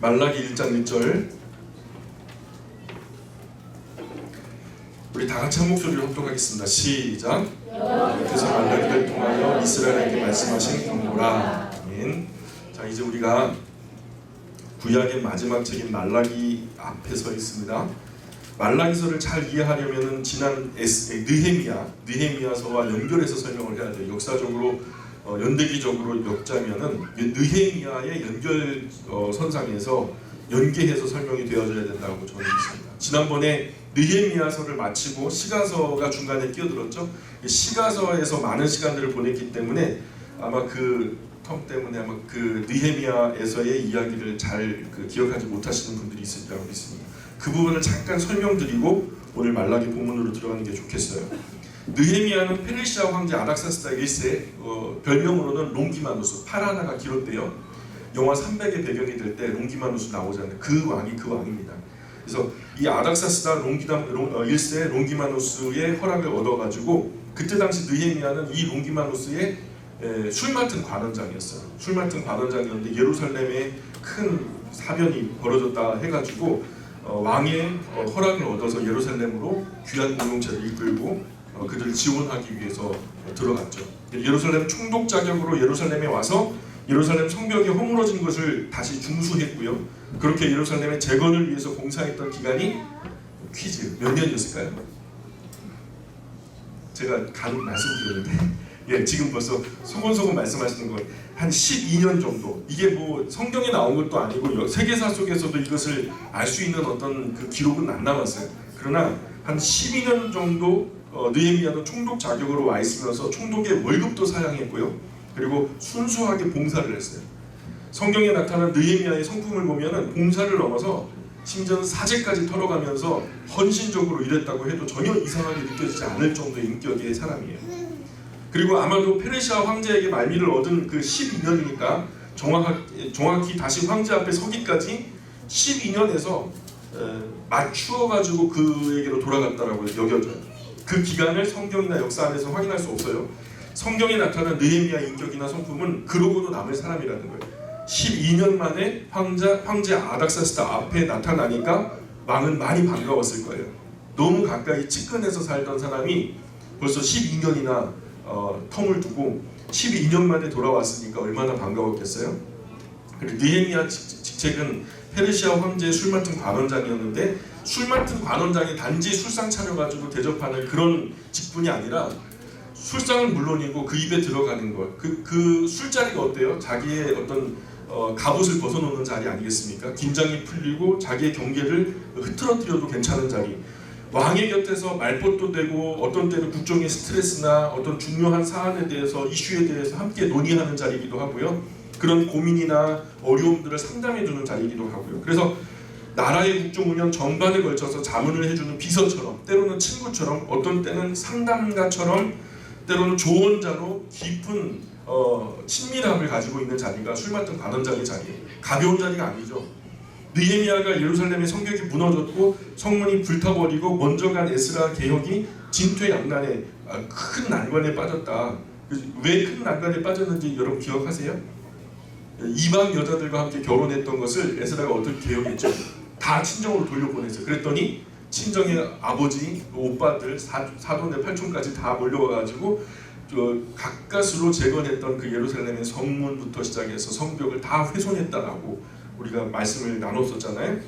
말라기 1장 1절 우리 다 같이 한 목소리로 합독하겠습니다. 시작. 여호와께서 말라기를 통하여 이스라엘에게 말씀하신 경고라. 아멘. 자, 이제 우리가 구약의 마지막 책인 말라기 앞에 서 있습니다. 말라기서를 잘 이해하려면은 지난 느헤미야서와 연결해서 설명을 해야 돼요. 역사적으로 연대기적으로 엮자면은 느헤미야의 연결 선상에서 연계해서 설명이 되어져야 된다고 저는 믿습니다. 지난번에 느헤미야서를 마치고 시가서가 중간에 끼어들었죠. 시가서에서 많은 시간들을 보냈기 때문에 아마 그 텀 때문에 아마 그 느헤미야에서의 이야기를 잘 기억하지 못하시는 분들이 있을 거라고 믿습니다. 그 부분을 잠깐 설명드리고 오늘 말라기 본문으로 들어가는 게 좋겠어요. 느헤미야는 페르시아 황제 아닥사스다 1세, 별명으로는 롱기마누스, 파라나가 기록돼요. 영화 300의 배경이 될 때 롱기마누스 나오잖아요. 그 왕이 그 왕입니다. 그래서 이 아닥사스다 1세 롱기마누스의 허락을 얻어가지고 그때 당시 느헤미야는 이 롱기마누스의 술 맡은 관원장이었어요. 술 맡은 관원장이었는데 예루살렘에 큰 사변이 벌어졌다 해가지고 왕의 허락을 얻어서 예루살렘으로 귀한 공동체를 이끌고 그들을 지원하기 위해서 들어갔죠. 예루살렘 총독 자격으로 예루살렘에 와서 예루살렘 성벽이 허물어진 것을 다시 중수했고요. 그렇게 예루살렘의 재건을 위해서 공사했던 기간이 퀴즈 몇 년이었을까요? 제가 간혹 말씀드렸는데 지금 벌써 소곤소곤 말씀하시는 건 한 12년 정도. 이게 뭐 성경에 나온 것도 아니고 세계사 속에서도 이것을 알 수 있는 어떤 그 기록은 안 남았어요. 그러나 한 12년 정도 느헤미야는 총독 자격으로 와 있으면서 총독의 월급도 사양했고요. 그리고 순수하게 봉사를 했어요. 성경에 나타난 느헤미야의 성품을 보면은 봉사를 넘어서 심지어는 사제까지 털어가면서 헌신적으로 일했다고 해도 전혀 이상하게 느껴지지 않을 정도의 인격의 사람이에요. 그리고 아마도 페르시아 황제에게 말미를 얻은 그 12년이니까 정확히 다시 황제 앞에 서기까지 12년에서 맞추어가지고 그에게로 돌아갔다라고 여겨져요. 그 기간을 성경이나 역사 안에서 확인할 수 없어요. 성경에 나타난 느헤미야의 인격이나 성품은 그러고도 남을 사람이라는 거예요. 12년 만에 황제 아닥사스다 앞에 나타나니까 왕은 많이 반가웠을 거예요. 너무 가까이 측근해서 살던 사람이 벌써 12년이나 텀을 두고 12년 만에 돌아왔으니까 얼마나 반가웠겠어요? 그리고 느헤미야 직책은 페르시아 황제의 술 맡은 관원장이었는데 술 맡은 관원장이 단지 술상 차려가지고 대접하는 그런 직분이 아니라 술상은 물론이고 그 입에 들어가는 것, 그 술자리가 어때요? 자기의 어떤 갑옷을 벗어놓는 자리 아니겠습니까? 긴장이 풀리고 자기의 경계를 흐트러뜨려도 괜찮은 자리. 왕의 곁에서 말벗도 되고 어떤 때는 국정의 스트레스나 어떤 중요한 사안에 대해서 이슈에 대해서 함께 논의하는 자리이기도 하고요. 그런 고민이나 어려움들을 상담해주는 자리이기도 하고요. 그래서 나라의 국정 운영 전반에 걸쳐서 자문을 해주는 비서처럼 때로는 친구처럼 어떤 때는 상담가처럼 때로는 조언자로 깊은 친밀함을 가지고 있는 자리가 술 맡은 관원장의 자리예요. 가벼운 자리가 아니죠. 느헤미야가 예루살렘의 성벽이 무너졌고 성문이 불타버리고 먼저 간 에스라 개혁이 진퇴양난에 큰 난관에 빠졌다. 왜 큰 난관에 빠졌는지 여러분 기억하세요? 이방 여자들과 함께 결혼했던 것을 에스라가 어떻게 개혁했죠? 다 친정으로 돌려보냈어요. 그랬더니 친정의 아버지, 오빠들, 사돈의 팔촌까지 다 몰려와가지고 가까스로 재건했던 그 예루살렘의 성문부터 시작해서 성벽을 다 훼손했다라고 우리가 말씀을 나눴었잖아요.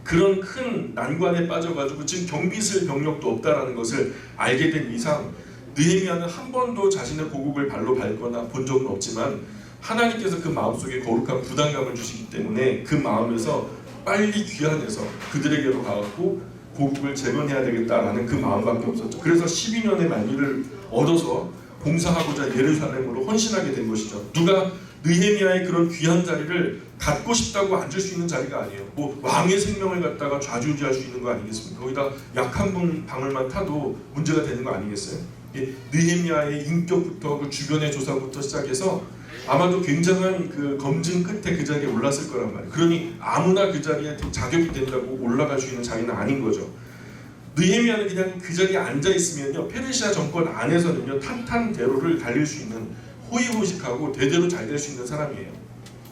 그런 큰 난관에 빠져가지고 지금 경비실 병력도 없다라는 것을 알게 된 이상 느헤미야는 한 번도 자신의 고국을 발로 밟거나 본 적은 없지만 하나님께서 그 마음속에 거룩한 부담감을 주시기 때문에 그 마음에서 빨리 귀환해서 그들에게로 가고 고국을 재건해야 되겠다라는 그 마음밖에 없었죠. 그래서 12년의 만유를 얻어서 봉사하고자 예루살렘으로 헌신하게 된 것이죠. 누가 느헤미야의 그런 귀한 자리를 갖고 싶다고 앉을 수 있는 자리가 아니에요. 뭐 왕의 생명을 갖다가 좌지우지할 수 있는 거 아니겠습니까? 거기다 약한 방울만 타도 문제가 되는 거 아니겠어요? 느헤미야의 인격부터 그 주변의 조사부터 시작해서 아마도 굉장한 그 검증 끝에 그 자리에 올랐을 거란 말이에요. 그러니 아무나 그 자리에 자격이 된다고 올라갈 수 있는 자리는 아닌 거죠. 느헤미야는 그냥 그 자리에 앉아 있으면요, 페르시아 정권 안에서는요 탄탄대로를 달릴 수 있는 호의호식하고 대대로 잘 될 수 있는 사람이에요.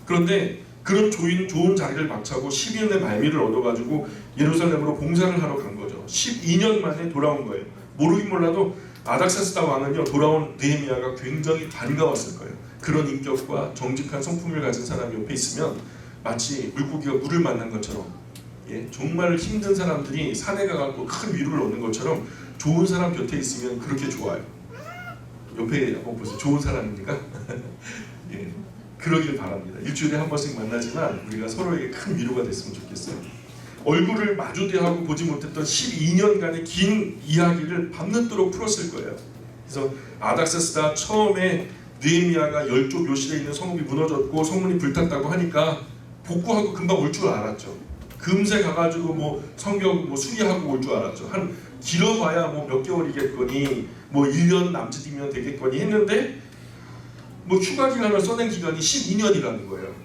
그런데 그런 좋은 자리를 박차고 12년의 말미를 얻어가지고 예루살렘으로 봉사를 하러 간 거죠. 12년 만에 돌아온 거예요. 모르긴 몰라도 아닥사스다 왕은요, 돌아온 느헤미야가 굉장히 반가웠을 거예요. 그런 인격과 정직한 성품을 가진 사람이 옆에 있으면 마치 물고기가 물을 만난 것처럼, 정말 힘든 사람들이 산에 가갖고 큰 위로를 얻는 것처럼 좋은 사람 곁에 있으면 그렇게 좋아요. 옆에 한번 보세요. 좋은 사람입니까? 그러길 바랍니다. 일주일에 한 번씩 만나지만 우리가 서로에게 큰 위로가 됐으면 좋겠어요. 얼굴을 마주대하고 보지 못했던 12년간의 긴 이야기를 밤늦도록 풀었을 거예요. 그래서 아닥사스다 처음에 느헤미야가 열조 묘실에 있는 성읍이 무너졌고 성문이 불탔다고 하니까 복구하고 금방 올 줄 알았죠. 금세 가가지고 뭐 성경 뭐 수리하고 올 줄 알았죠. 한 길어봐야 뭐 몇 개월이겠거니, 뭐 1년 남짓이면 되겠거니 했는데 뭐 휴가 기간을 써낸 기간이 12년이라는 거예요.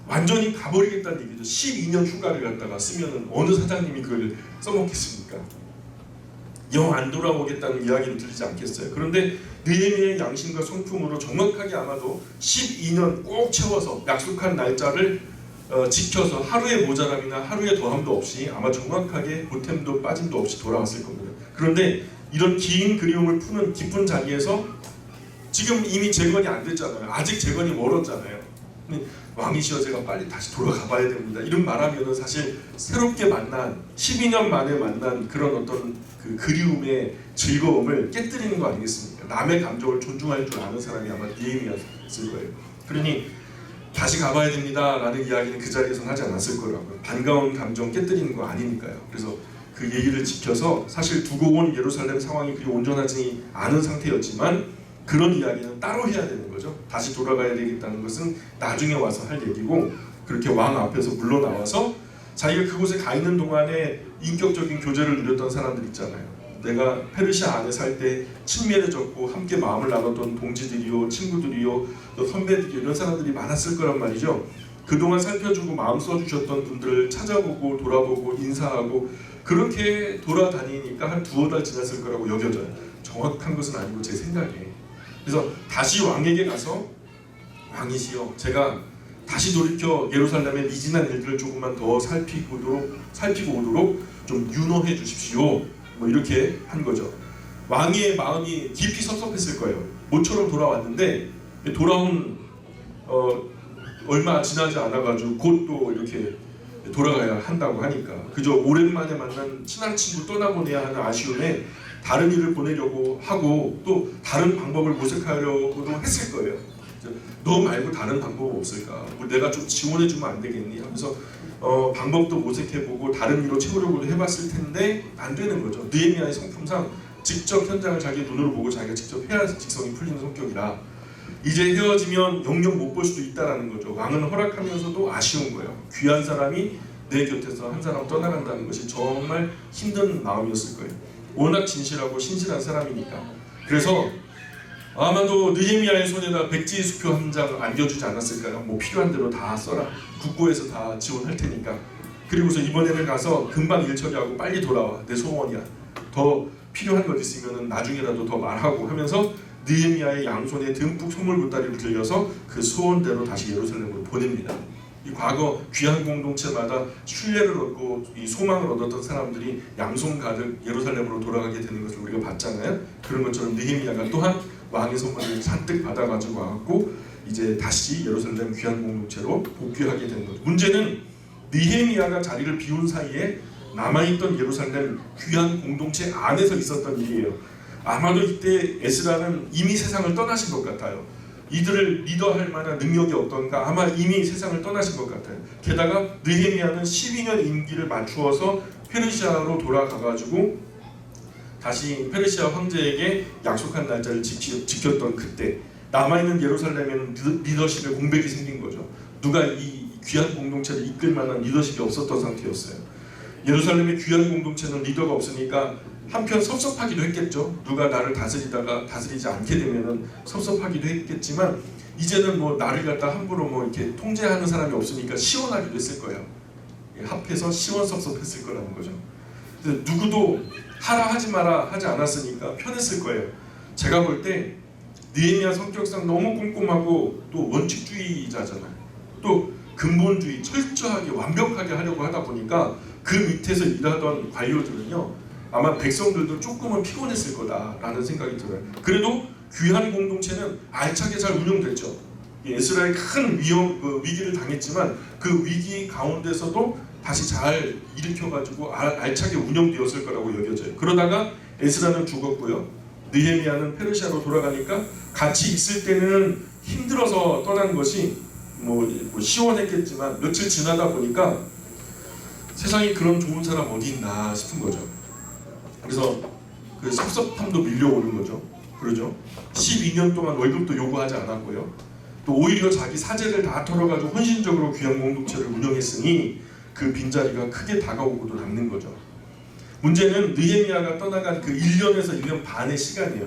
완전히 가버리겠다는 얘기죠. 12년 휴가를 갖다가 쓰면은 어느 사장님이 그걸 써먹겠습니까? 영 안 돌아오겠다는 이야기로 들리지 않겠어요. 그런데 느헤미야의 양심과 성품으로 정확하게 아마도 12년 꼭 채워서 약속한 날짜를 지켜서 하루의 모자람이나 하루의 더함도 없이 아마 정확하게 보탬도 빠짐도 없이 돌아왔을 겁니다. 그런데 이런 긴 그리움을 푸는 깊은 자리에서 지금 이미 재건이 안 됐잖아요. 아직 재건이 멀었잖아요. 왕이시여 제가 빨리 다시 돌아가 봐야 됩니다. 이런 말하면은 사실 새롭게 만난 12년 만에 만난 그런 어떤 그 그리움의 즐거움을 깨뜨리는 거 아니겠습니까? 남의 감정을 존중할 줄 아는 사람이 아마 느헤미야였을 거예요. 그러니 다시 가봐야 됩니다라는 이야기는 그 자리에서는 하지 않았을 거라고요. 반가운 감정 깨뜨리는 거 아니니까요. 그래서 그 얘기를 지켜서 사실 두고 온 예루살렘 상황이 그리 온전하지 않은 상태였지만 그런 이야기는 따로 해야 되는 거죠. 다시 돌아가야 되겠다는 것은 나중에 와서 할 얘기고, 그렇게 왕 앞에서 물러나와서 자기가 그곳에 가 있는 동안에 인격적인 교제를 누렸던 사람들 있잖아요. 내가 페르시아 안에 살 때 친밀해졌고 함께 마음을 나눴던 동지들이요, 친구들이요, 또 선배들이요, 이런 사람들이 많았을 거란 말이죠. 그동안 살펴주고 마음 써주셨던 분들을 찾아보고 돌아보고 인사하고 그렇게 돌아다니니까 한 두어 달 지났을 거라고 여겨져요. 정확한 것은 아니고 제 생각에. 그래서 다시 왕에게 가서 왕이시여 제가 다시 돌이켜 예루살렘의 미진한 일들을 조금만 더 살피고 오도록 좀 윤호해 주십시오. 뭐 이렇게 한 거죠. 왕의 마음이 깊이 섭섭했을 거예요. 모처럼 돌아왔는데 돌아온 얼마 지나지 않아가지고 곧 또 이렇게 돌아가야 한다고 하니까 그저 오랜만에 만난 친한 친구 떠나보내야 하는 아쉬움에 다른 일을 보내려고 하고 또 다른 방법을 모색하려고도 했을 거예요. 너 말고 다른 방법 없을까? 뭐 내가 좀 지원해주면 안 되겠니? 하면서 방법도 모색해보고 다른 일로 채우려고 해봤을 텐데 안 되는 거죠. 느헤미야의 성품상 직접 현장을 자기 눈으로 보고 자기가 직접 해야 직성이 풀리는 성격이라 이제 헤어지면 영영 못 볼 수도 있다라는 거죠. 왕은 허락하면서도 아쉬운 거예요. 귀한 사람이 내 곁에서 한 사람 떠나간다는 것이 정말 힘든 마음이었을 거예요. 워낙 진실하고 신실한 사람이니까. 그래서 아마도 느헤미야의 손에다 백지 수표 한 장 안겨주지 않았을까요? 뭐 필요한 대로 다 써라. 국고에서 다 지원할 테니까. 그리고서 이번에는 가서 금방 일 처리하고 빨리 돌아와. 내 소원이야. 더 필요한 것 있으면 나중에라도 더 말하고 하면서 느헤미야의 양손에 듬뿍 선물 보따리를 들려서 그 소원대로 다시 예루살렘으로 보냅니다. 이 과거 귀한 공동체마다 신뢰를 얻고 이 소망을 얻었던 사람들이 양손 가득 예루살렘으로 돌아가게 되는 것을 우리가 봤잖아요. 그런 것처럼 느헤미야가 또한 왕의 선물을 잔뜩 받아가지고 와갖고 이제 다시 예루살렘 귀한 공동체로 복귀하게 된 것. 문제는 느헤미야가 자리를 비운 사이에 남아있던 예루살렘 귀한 공동체 안에서 있었던 일이에요. 아마도 이때 에스라는 이미 세상을 떠나신 것 같아요. 이들을 리더할 만한 능력이 없던가 아마 이미 세상을 떠나신 것 같아요. 게다가 느헤미야는 12년 임기를 맞추어서 페르시아로 돌아가가지고 다시 페르시아 황제에게 약속한 날짜를 지켰던 그때 남아있는 예루살렘에는 리더십의 공백이 생긴 거죠. 누가 이 귀한 공동체를 이끌 만한 리더십이 없었던 상태였어요. 예루살렘의 귀한 공동체는 리더가 없으니까 한편 섭섭하기도 했겠죠. 누가 나를 다스리다가 다스리지 않게 되면은 섭섭하기도 했겠지만 이제는 뭐 나를 갖다 함부로 뭐 이렇게 통제하는 사람이 없으니까 시원하기도 했을 거예요. 합해서 시원섭섭했을 거라는 거죠. 누구도 하라 하지 마라 하지 않았으니까 편했을 거예요. 제가 볼 때 느헤미야 성격상 너무 꼼꼼하고 또 원칙주의자잖아요. 또 근본주의 철저하게 완벽하게 하려고 하다 보니까 그 밑에서 일하던 관료들은요 아마 백성들도 조금은 피곤했을 거다라는 생각이 들어요. 그래도 귀한 공동체는 알차게 잘 운영됐죠. 에스라의 큰 위기를 당했지만 그 위기 가운데서도 다시 잘 일으켜가지고 알차게 운영되었을 거라고 여겨져요. 그러다가 에스라는 죽었고요. 느헤미야는 페르시아로 돌아가니까 같이 있을 때는 힘들어서 떠난 것이 뭐 시원했겠지만 며칠 지나다 보니까 세상에 그런 좋은 사람 어디 있나 싶은 거죠. 그래서 그 섭섭함도 밀려오는 거죠. 그러죠. 12년 동안 월급도 요구하지 않았고요. 또 오히려 자기 사재를 다 털어가지고 헌신적으로 귀한 공동체를 운영했으니 그 빈자리가 크게 다가오고도 남는 거죠. 문제는 느헤미야가 떠나간 그 1년에서 1년 반의 시간이에요.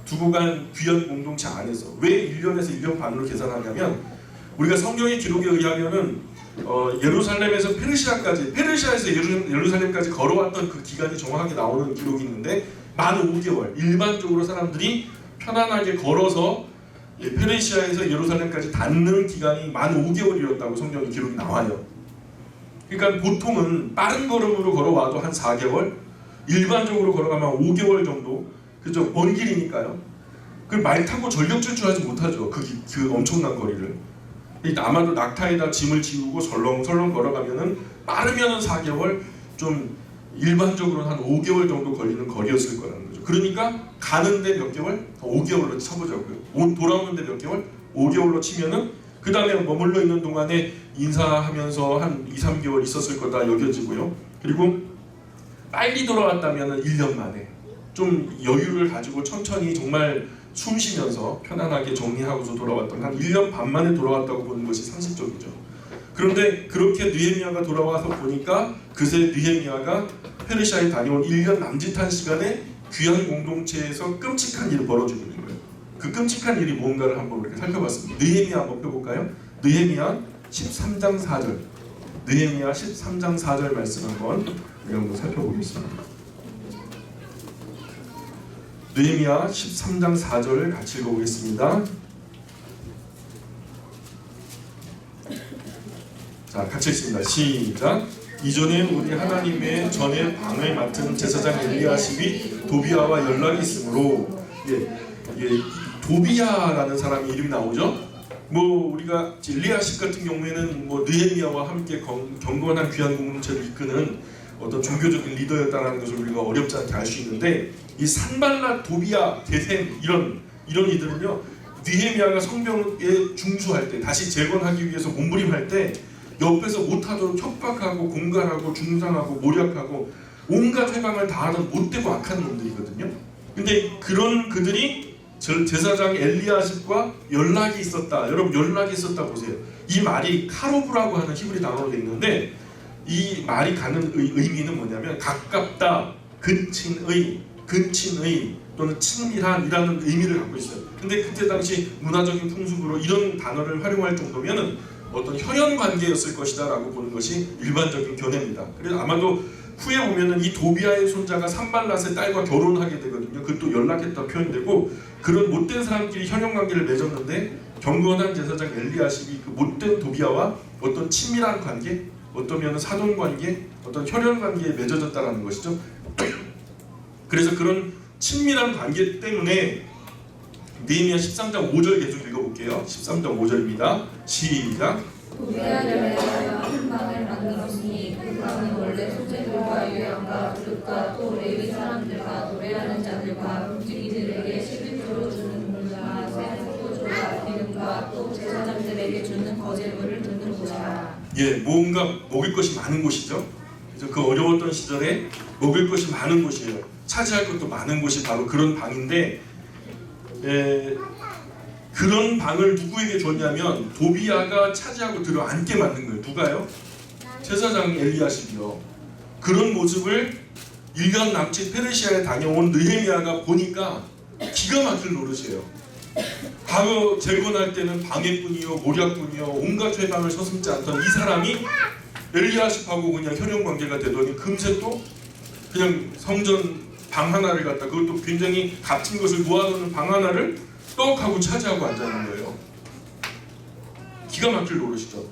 두고 간 귀한 공동체 안에서. 왜 1년에서 1년 반으로 계산하냐면 우리가 성경의 기록에 의하면은 예루살렘에서 페르시아에서 예루살렘까지 걸어왔던 그 기간이 정확하게 나오는 기록이 있는데 만 5개월. 일반적으로 사람들이 편안하게 걸어서 페르시아에서 예루살렘까지 닿는 기간이 만 5개월이었다고 성경의 기록이 나와요. 그러니까 보통은 빠른 걸음으로 걸어와도 한 4개월, 일반적으로 걸어가면 5개월 정도, 그죠? 먼 길이니까요. 그 말 타고 전력 질주하지 못하죠. 그 엄청난 거리를. 아마도 낙타에다 짐을 지우고 설렁설렁 걸어가면은 빠르면은 4개월, 좀 일반적으로는 한 5개월 정도 걸리는 거리였을 거라는 거죠. 그러니까 가는데 몇 개월? 5개월로 쳐보자고요. 돌아오는데 몇 개월? 5개월로 치면은 그 다음에 머물러 있는 동안에 인사하면서 한 2, 3개월 있었을 거다 여겨지고요. 그리고 빨리 돌아왔다면 1년 만에 좀 여유를 가지고 천천히 정말 숨 쉬면서 편안하게 정리하고서 돌아왔던 한 1년 반 만에 돌아왔다고 보는 것이 상식적이죠. 그런데 그렇게 느헤미야가 돌아와서 보니까 그새 느헤미야가 페르시아에 다녀온 1년 남짓한 시간에 귀한 공동체에서 끔찍한 일이 벌어지고 있는 거예요. 그 끔찍한 일이 뭔가를 한번 우리가 살펴봤습니다. 느헤미야 한번 펴볼까요? 느헤미야 13장 4절. 느헤미야 13장 4절 말씀 우리 한번 살펴보겠습니다. 느헤미야 13장 4절을 같이 읽어보겠습니다. 자, 같이 읽습니다. 시작. 이전에 우리 하나님의 전에 방을 맡은 제사장 엘리야십이 도비야와 연락이 있으므로 도비야라는 사람이 이름이 나오죠. 뭐 우리가 엘리야십 같은 경우에는 뭐 느헤미야와 함께 경건한 귀한 공동체를 이끄는 어떤 종교적인 리더였다는 것을 우리가 어렵지 않게 알 수 있는데 이 산발랏, 도비야, 게셈 이런 이들은요 느헤미야가 성벽에 중수할 때 다시 재건하기 위해서 몸부림할 때 옆에서 못하도록 협박하고 공갈하고 중상하고 모략하고 온갖 회방을 다하는 못되고 악한 놈들이거든요. 근데 그런 그들이 제사장 엘리야십과 연락이 있었다. 여러분 연락이 있었다 보세요. 이 말이 카로브라고 하는 히브리 단어로 되어 있는데 이 말이 갖는 의미는 뭐냐면 가깝다, 근친의 또는 친밀한이라는 의미를 갖고 있어요. 근데 그때 당시 문화적인 풍습으로 이런 단어를 활용할 정도면은 어떤 혈연 관계였을 것이다 라고 보는 것이 일반적인 견해입니다. 그래서 아마도 후에 보면은 이 도비야의 손자가 산발랏의 딸과 결혼하게 되거든요. 그것도 연락했다 표현되고 그런 못된 사람끼리 혈연 관계를 맺었는데 경건한 제사장 엘리야십이 그 못된 도비야와 어떤 친밀한 관계, 어떠면 사돈 관계, 어떤 혈연 관계에 맺어졌다라는 것이죠. 그래서 그런 친밀한 관계 때문에 느헤미야 13장 5절 계속 읽어볼게요. 13장 5절입니다. 시작. 도비야를 위하여 한 방을 만들었으니 그 방은 원래 소재들과 유향과 그릇과 또 레위 사람들과 노래하는 자들과 움직이들에게 11조로 주는 물과 새 포도주와 기름과 또 제사장들에게 주는 거제물을 두는 곳이라. 뭔가 먹을 것이 많은 곳이죠. 그래서 그 어려웠던 시절에 먹을 것이 많은 곳이에요. 차지할 것도 많은 곳이 바로 그런 방인데 그런 방을 누구에게 줬냐면 도비야가 차지하고 들어앉게 만든 거예요. 누가요? 제사장 엘리야십이요. 그런 모습을 1년 남짓 페르시아에 다녀온 느헤미야가 보니까 기가 막힐 노릇이에요. 과거 재건할 때는 방해꾼이요 모략꾼이요 온갖 회방을 서슴지 않던 이 사람이 엘리야십하고 그냥 혈연 관계가 되더니 금세 또 그냥 성전 방 하나를 갖다 그것도 굉장히 값진 것을 모아놓는 방 하나를 떡 하고 차지하고 앉아있는 거예요. 기가 막힐 노릇이죠.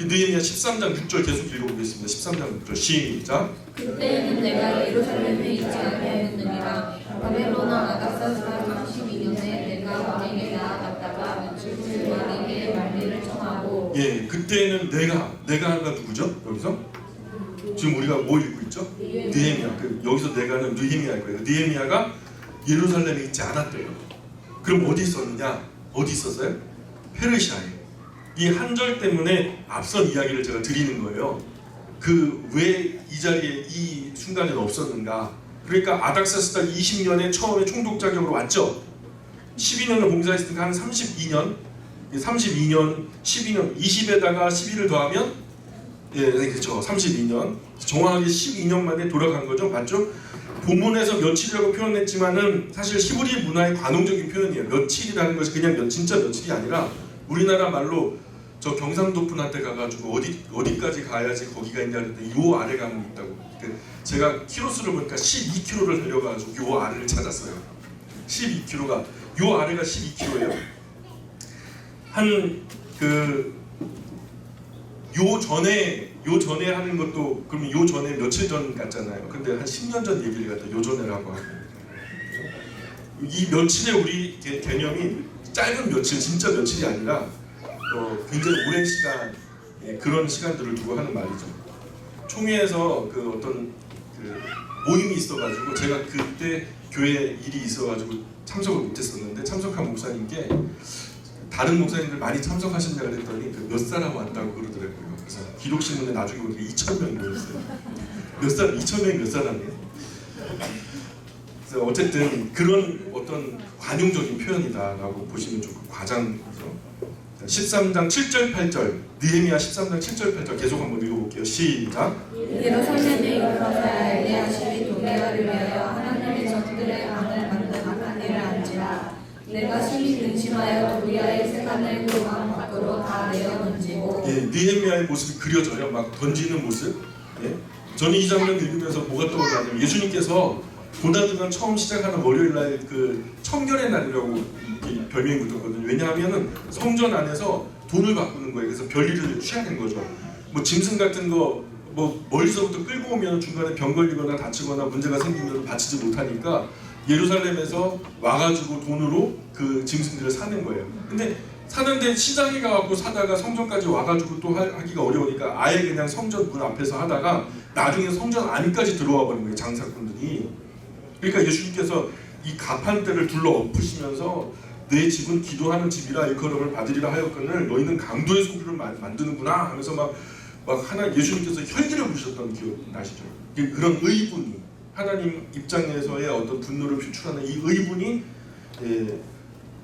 느헤미야 13장 6절 계속 읽어보겠습니다. 13장 6절 시작. 그때에는 내가 예루살렘에 있지 아니하였느니라. 바벨론 왕 아닥사스다 32년에 내가 왕에게 나아갔다가 며칠 왕에게 말미를 청하고. 예, 그때는 내가가 누구죠? 여기서 지금 우리가 뭐 읽고 있죠? 느헤미야. 여기서 내가는 느헤미야일 거예요. 느헤미야가 예루살렘에 있지 않았대요. 그럼 어디 있었느냐? 어디 있었어요? 페르시아에. 이 한 절 때문에 앞선 이야기를 제가 드리는 거예요. 왜 이 자리에 이 순간에는 없었는가? 그러니까 아닥사스다 20년에 처음에 총독 자격으로 왔죠. 12년을 봉사했으니까 한 32년, 12년, 20에다가 12를 더하면 그렇죠. 32년. 정확하게 12년 만에 돌아간 거죠. 맞죠? 본문에서 며칠이라고 표현했지만은 사실 히브리 문화의 관용적인 표현이에요. 며칠이라는 것이 그냥 진짜 며칠이 아니라 우리나라 말로 저 경상도 분한테 가가지고 어디까지 가야지 거기가 있냐 그랬더니 요 아래 가면 있다고. 제가 키로수를 보니까 12km를 달려가지고 요 아래를 찾았어요. 12km가 요 아래가 12km예요. 요 전에 하는 것도 그러면 요 전에 며칠 전 같잖아요. 근데 한 10년 전 얘기를 갖다 요 전에라고 하고 이 며칠의 우리 개념이 짧은 며칠, 진짜 며칠이 아니라 굉장히 오랜 시간 그런 시간들을 두고 하는 말이죠. 총회에서 어떤 모임이 있어가지고 제가 그때 교회 일이 있어가지고 참석을 못했었는데 참석한 목사님께 다른 목사님들 많이 참석하셨냐 그랬더니 몇 사람 왔다고 그러더라고요. 그래서 기록신문에 나중에 보니까 2,000명이 모였어요. 몇 사람? 2,000명이 몇 사람이에요? 그래서 어쨌든 그런 어떤 관용적인 표현이다라고 보시면 조금 과장이죠. 13장 7절 8절 느헤미야 13장 7절 8절 계속 한번 읽어볼게요. 시작. 예루살렘에 일어나서 엘리야십이 도개가를 위하여 하나님의 적들의 방을 만든 악한 일을 안지라. 내가 심히 근심하여 도리아의 세간을 그 방 밖으로 다 내어던지고. 느헤미야의 모습이 그려져요. 막 던지는 모습. 저는 이 장면 읽으면서 뭐가 떠오르냐면 예수님께서 고난주간 처음 시작하는 월요일 날 청결의 날이라고 별명이 붙었거든요. 왜냐하면은 성전 안에서 돈을 바꾸는 거예요. 그래서 별일을 취하는 거죠. 뭐 짐승 같은 거 뭐 멀리서부터 끌고 오면 중간에 병 걸리거나 다치거나 문제가 생기면 바치지 못하니까 예루살렘에서 와가지고 돈으로 그 짐승들을 사는 거예요. 근데 사는데 시장에 가갖고 사다가 성전까지 와가지고 또 하기가 어려우니까 아예 그냥 성전 문 앞에서 하다가 나중에 성전 안까지 들어와 버린 거예요. 장사꾼들이. 그러니까 예수님께서 이 가판대를 둘러 엎으시면서 내 집은 기도하는 집이라 일컬음을 받으리라 하였거늘 너희는 강도의 소리를 만드는구나 하면서 막 하나 예수님께서 혈기를 부르셨던 기억 나시죠? 그런 의분이 하나님 입장에서의 어떤 분노를 표출하는 이 의분이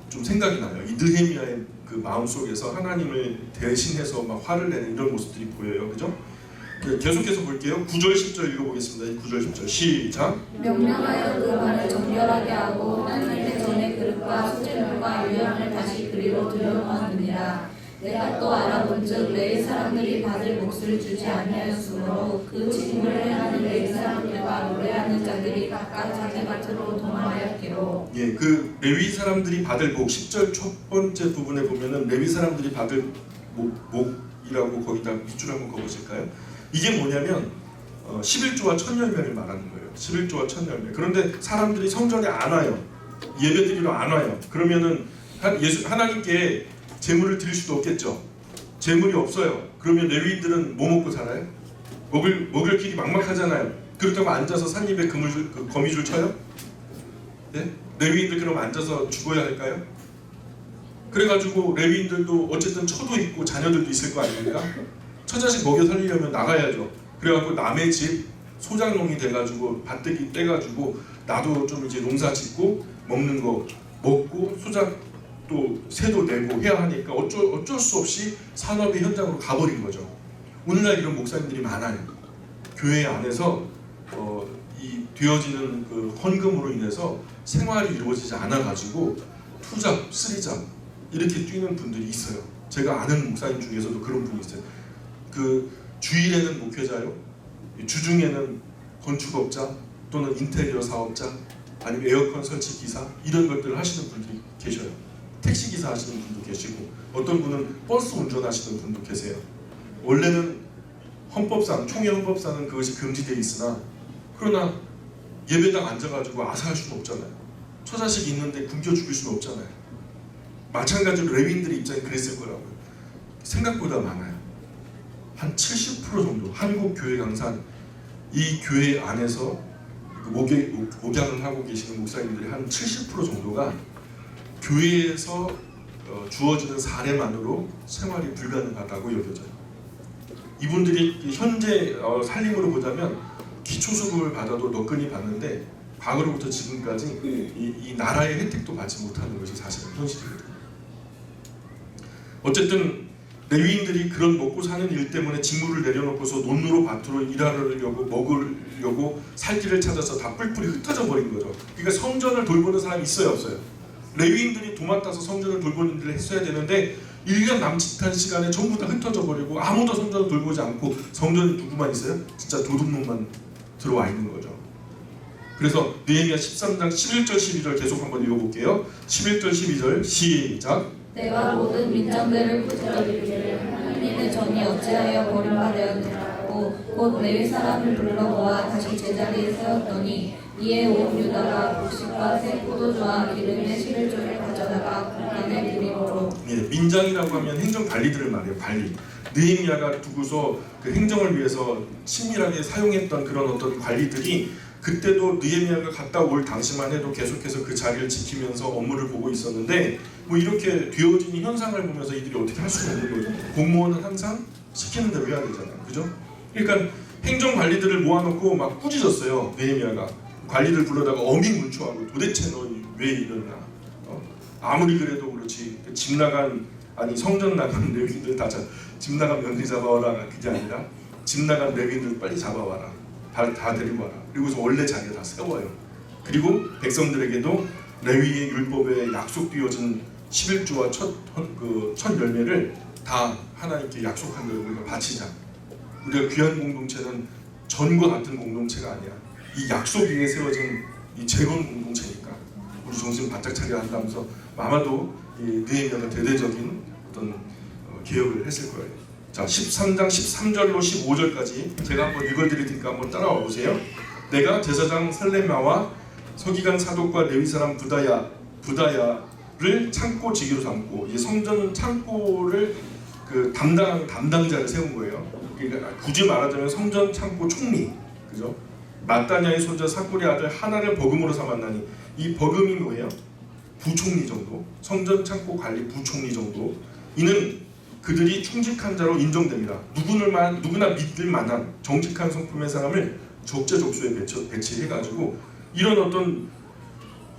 좀 생각이 나요. 이 느헤미야의 그 마음 속에서 하나님을 대신해서 막 화를 내는 이런 모습들이 보여요. 그죠? 계속해서 볼게요. 9절 10절 읽어보겠습니다. 9절 10절 시작. 명령하여 그 말을 정결하게 하고 하나님의 전의 그릇과 수제물과 유향을 다시 그리로 들여놓았느니라. 내가 또 알아본즉 레위 사람들이 받을 몫을 주지 아니하였으므로 그 직무를 행하는 레위 사람들과 노래하는 자들이 각각 자기 밭으로 도망하였기로. 그 레위 사람들이 받을 목 10절 첫 번째 부분에 보면은 레위 사람들이 받을 목이라고 거기다 밑줄 한번 그어보실까요? 이게 뭐냐면 11조와 천열매를 말하는 거예요. 11조와 천열매. 그런데 사람들이 성전에 안 와요. 예배드리러 안 와요. 그러면은 하나님께 재물을 드릴 수도 없겠죠. 재물이 없어요. 그러면 레위인들은 뭐 먹고 살아요? 먹을 길이 막막하잖아요. 그렇다고 앉아서 삿입에 거미줄 쳐요? 네? 레위인들 그럼 앉아서 죽어야 할까요? 그래가지고 레위인들도 어쨌든 처도 있고 자녀들도 있을 거 아닙니까? 처자식 먹여 살리려면 나가야죠. 그래갖고 남의 집 소장농이 돼가지고 밭대기 떼가지고 나도 좀 이제 농사 짓고 먹는 거 먹고 소작 또 세도 내고 해야 하니까 어쩔 수 없이 산업의 현장으로 가버린 거죠. 오늘날 이런 목사님들이 많아요. 교회 안에서 이 되어지는 그 헌금으로 인해서 생활이 이루어지지 않아가지고 투잡, 쓰리잡 이렇게 뛰는 분들이 있어요. 제가 아는 목사님 중에서도 그런 분이 있어요. 그 주일에는 목회자요, 주중에는 건축업자 또는 인테리어 사업자 아니면 에어컨 설치 기사 이런 것들을 하시는 분들이 계셔요. 택시 기사 하시는 분도 계시고 어떤 분은 버스 운전하시는 분도 계세요. 원래는 헌법상, 총회 헌법상은 그것이 금지되어 있으나 그러나 예배당 앉아가지고 아사할 수는 없잖아요. 처자식 있는데 굶겨 죽일 수는 없잖아요. 마찬가지로 레위인들의 입장이 그랬을 거라고요. 생각보다 많아요. 한 70% 정도 한국 교회 강산 이 교회 안에서 목양을 하고 계시는 목사님들이 한 70% 정도가 교회에서 주어지는 사례만으로 생활이 불가능하다고 여겨져요. 이분들이 현재 살림으로 보자면 기초수급을 받아도 너끈히 받는데 과거로부터 지금까지 이 나라의 혜택도 받지 못하는 것이 사실은 현실이거든요. 어쨌든 레위인들이 그런 먹고 사는 일 때문에 직무를 내려놓고서 논으로 밭으로 일하려고 먹으려고 살 길을 찾아서 다 뿔뿔이 흩어져 버린 거죠. 그러니까 성전을 돌보는 사람이 있어요, 없어요? 레위인들이 도맡아서 성전을 돌보는 일을 했어야 되는데 1년 남짓한 시간에 전부 다 흩어져 버리고 아무도 성전을 돌보지 않고 성전에 누구만 있어요? 진짜 도둑놈만 들어와 있는 거죠. 그래서 느헤미야 13장 11절 12절 계속 한번 읽어볼게요. 11절 12절 시작. 내가 모든 민장들을 부스러기를 하나님의 전이 어찌하여 버림받았느냐고 곧 레위 사람을 불러 모아 다시 제자리에 세웠더니 이에 온 유다가 곡식과 새 포도주와 기름의 11조를 가져다가 국간에 드리므로. 민장이라고 하면 행정 관리들을 말해요. 관리. 느헤미야가 두고서 그 행정을 위해서 친밀하게 사용했던 그런 어떤 관리들이 그때도 느헤미야가 갔다 올 당시만 해도 계속해서 그 자리를 지키면서 업무를 보고 있었는데 뭐 이렇게 되어진 현상을 보면서 이들이 어떻게 할 수가 없는 거죠. 공무원은 항상 시키는 대로 해야 되잖아요. 그죠? 그러니까 행정 관리들을 모아놓고 막 꾸짖었어요. 느헤미야가 관리들 불러다가 어민문초하고 도대체 너 왜 이러냐. 아무리 그래도 그렇지 집 나간 아니 성전 나간 레위인들 다 집 나간 며느리 잡아와라 그게 아니라 집 나간 레위인들 빨리 잡아와라. 다 데리고 와라. 그리고서 원래 자리에 다 세워요. 그리고 백성들에게도 레위의 율법에 약속되어진 11조와 첫 열매를 다 하나님께 약속한 대로 우리가 바치자. 우리가 귀한 공동체는 전과 같은 공동체가 아니야. 이 약속 위에 세워진 이 재건 공동체니까 우리 정신 바짝 차려야 한다면서 아마도 이 느헤미야가 대대적인 어떤 개혁을 했을 거예요. 자, 13장 13절로 15절까지 제가 한번 읽어드릴 테니까 한번 따라와 보세요. 내가 제사장 셀레마와 서기관 사독과 레위 사람 부다야를 창고 지기로 삼고 이 성전 창고를 그 담당자를 세운 거예요. 그러니까 굳이 말하자면 성전 창고 총리, 그죠? 마따냐의 손자 사쿠리 아들 하나를 버금으로 삼았나니 이 버금이 뭐예요? 부총리 정도, 성전 창고 관리 부총리 정도. 이는 그들이 충직한 자로 인정됩니다. 누구나 믿을 만한 정직한 성품의 사람을 적재적소에 배치해가지고 이런 어떤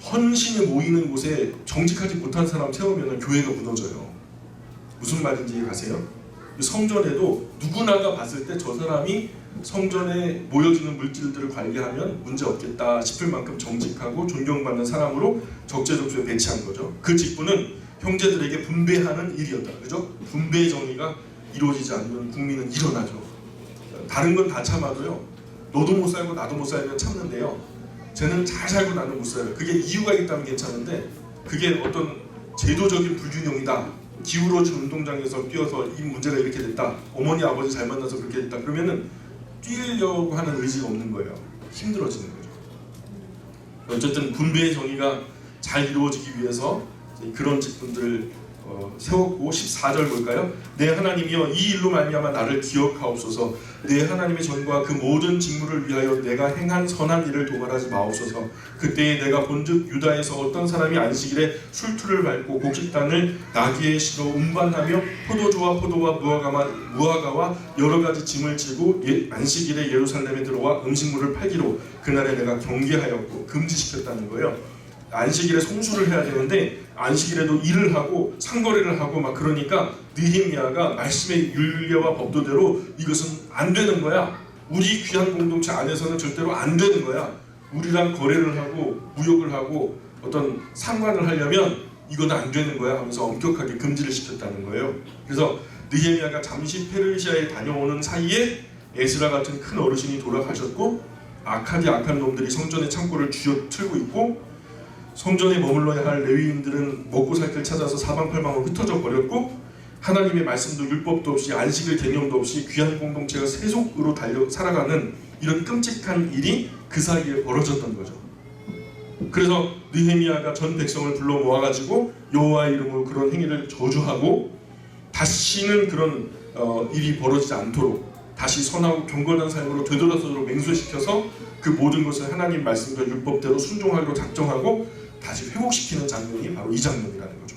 헌신이 모이는 곳에 정직하지 못한 사람 세우면 교회가 무너져요. 무슨 말인지 이해가세요? 성전에도 누구나가 봤을 때 저 사람이 성전에 모여지는 물질들을 관리하면 문제 없겠다 싶을 만큼 정직하고 존경받는 사람으로 적재적소에 배치한 거죠. 그 직분은 형제들에게 분배하는 일이었다. 그죠? 분배의 정의가 이루어지지 않으면 국민은 일어나죠. 다른 건 다 참아도요. 너도 못 살고 나도 못 살면 참는데요. 쟤는 잘 살고 나는 못 살아요. 그게 이유가 있다면 괜찮은데 그게 어떤 제도적인 불균형이다. 기울어진 운동장에서 뛰어서 이 문제가 이렇게 됐다. 어머니 아버지 잘 만나서 그렇게 됐다. 그러면은 뛰려고 하는 의지가 없는 거예요. 힘들어지는 거죠. 어쨌든 분배의 정의가 잘 이루어지기 위해서 그런 직분들을 세웠고 14절 볼까요? 내 하나님이여 이 일로 말미암아 나를 기억하옵소서. 내 하나님의 전과 그 모든 직무를 위하여 내가 행한 선한 일을 도말하지 마옵소서. 그때에 내가 본즉 유다에서 어떤 사람이 안식일에 술투를 밟고 곡식단을 나귀에 실어 운반하며 포도주와 포도와 무화과와 여러 가지 짐을 지고 안식일에 예루살렘에 들어와 음식물을 팔기로 그날에 내가 경계하였고 금지시켰다는 거예요. 안식일에 성수를 해야 되는데 안식일에도 일을 하고 상거래를 하고 막 그러니까 느헤미야가 말씀의 율례와 법도대로 이것은 안 되는 거야. 우리 귀한 공동체 안에서는 절대로 안 되는 거야. 우리랑 거래를 하고 무역을 하고 어떤 상관을 하려면 이건 안 되는 거야 하면서 엄격하게 금지를 시켰다는 거예요. 그래서 느헤미야가 잠시 페르시아에 다녀오는 사이에 에스라 같은 큰 어르신이 돌아가셨고 악한 놈들이 성전의 창고를 쥐어틀고 있고 성전에 머물러야 할 레위인들은 먹고 살 길 찾아서 사방팔방으로 흩어져 버렸고 하나님의 말씀도 율법도 없이 안식일 개념도 없이 귀한 공동체가 세속으로 달려 살아가는 이런 끔찍한 일이 그 사이에 벌어졌던 거죠. 그래서 느헤미야가 전 백성을 불러 모아가지고 여호와의 이름으로 그런 행위를 저주하고 다시는 그런 일이 벌어지지 않도록 다시 선하고 경건한 삶으로 되돌아서도록 맹세시켜서 그 모든 것을 하나님 말씀과 율법대로 순종하기로 작정하고 다시 회복시키는 장면이 바로 이 장면이라는 거죠.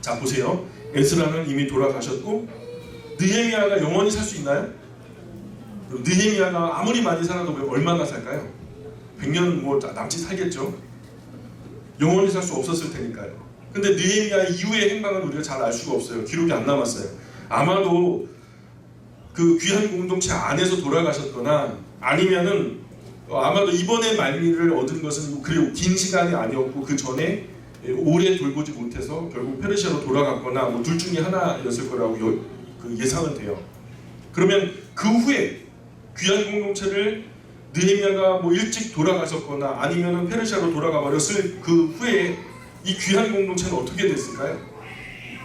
자 보세요. 에스라는 이미 돌아가셨고 느헤미야가 영원히 살 수 있나요? 느헤미야가 아무리 많이 살아도 얼마나 살까요? 100년 뭐 남짓 살겠죠. 영원히 살 수 없었을 테니까요. 근데 느헤미야 이후의 행방은 우리가 잘 알 수가 없어요. 기록이 안 남았어요. 아마도 그 귀한 공동체 안에서 돌아가셨거나 아니면은 아마도 이번에 만리를 얻은 것은 그리고 긴 시간이 아니었고 그 전에 오래 돌보지 못해서 결국 페르시아로 돌아갔거나 뭐 둘 중에 하나였을 거라고 그 예상은 돼요. 그러면 그 후에 귀한 공동체를 느헤미야가 뭐 일찍 돌아가셨거나 아니면은 페르시아로 돌아가 버렸을 그 후에 이 귀한 공동체는 어떻게 됐을까요?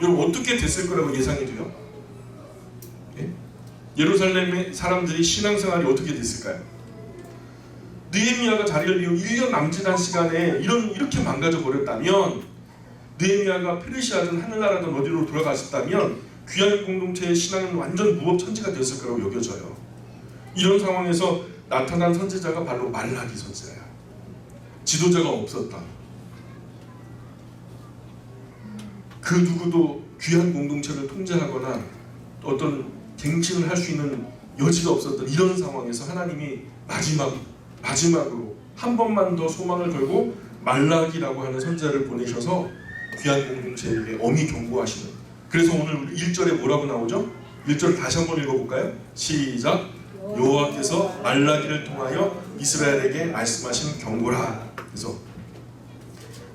여러분 어떻게 됐을 거라고 예상이 돼요? 예? 예루살렘의 사람들이 신앙생활이 어떻게 됐을까요? 느헤미야가 자리를 비우고 1년 남짓한 시간에 이렇게 망가져 버렸다면 느헤미야가 페르시아든 하늘나라든 어디로 돌아갔었다면 귀한 공동체의 신앙은 완전 무법천지가 되었을 거라고 여겨져요. 이런 상황에서 나타난 선지자가 바로 말라기 선지자야. 지도자가 없었다. 그 누구도 귀한 공동체를 통제하거나 어떤 갱신을 할 수 있는 여지가 없었던 이런 상황에서 하나님이 마지막으로 한 번만 더 소망을 걸고 말라기라고 하는 선지자를 보내셔서 귀한 공동체에게 엄히 경고하시는. 그래서 오늘 1절에 뭐라고 나오죠? 1절 다시 한번 읽어볼까요? 시작. 여호와께서 말라기를 통하여 이스라엘에게 말씀하신 경고라. 그래서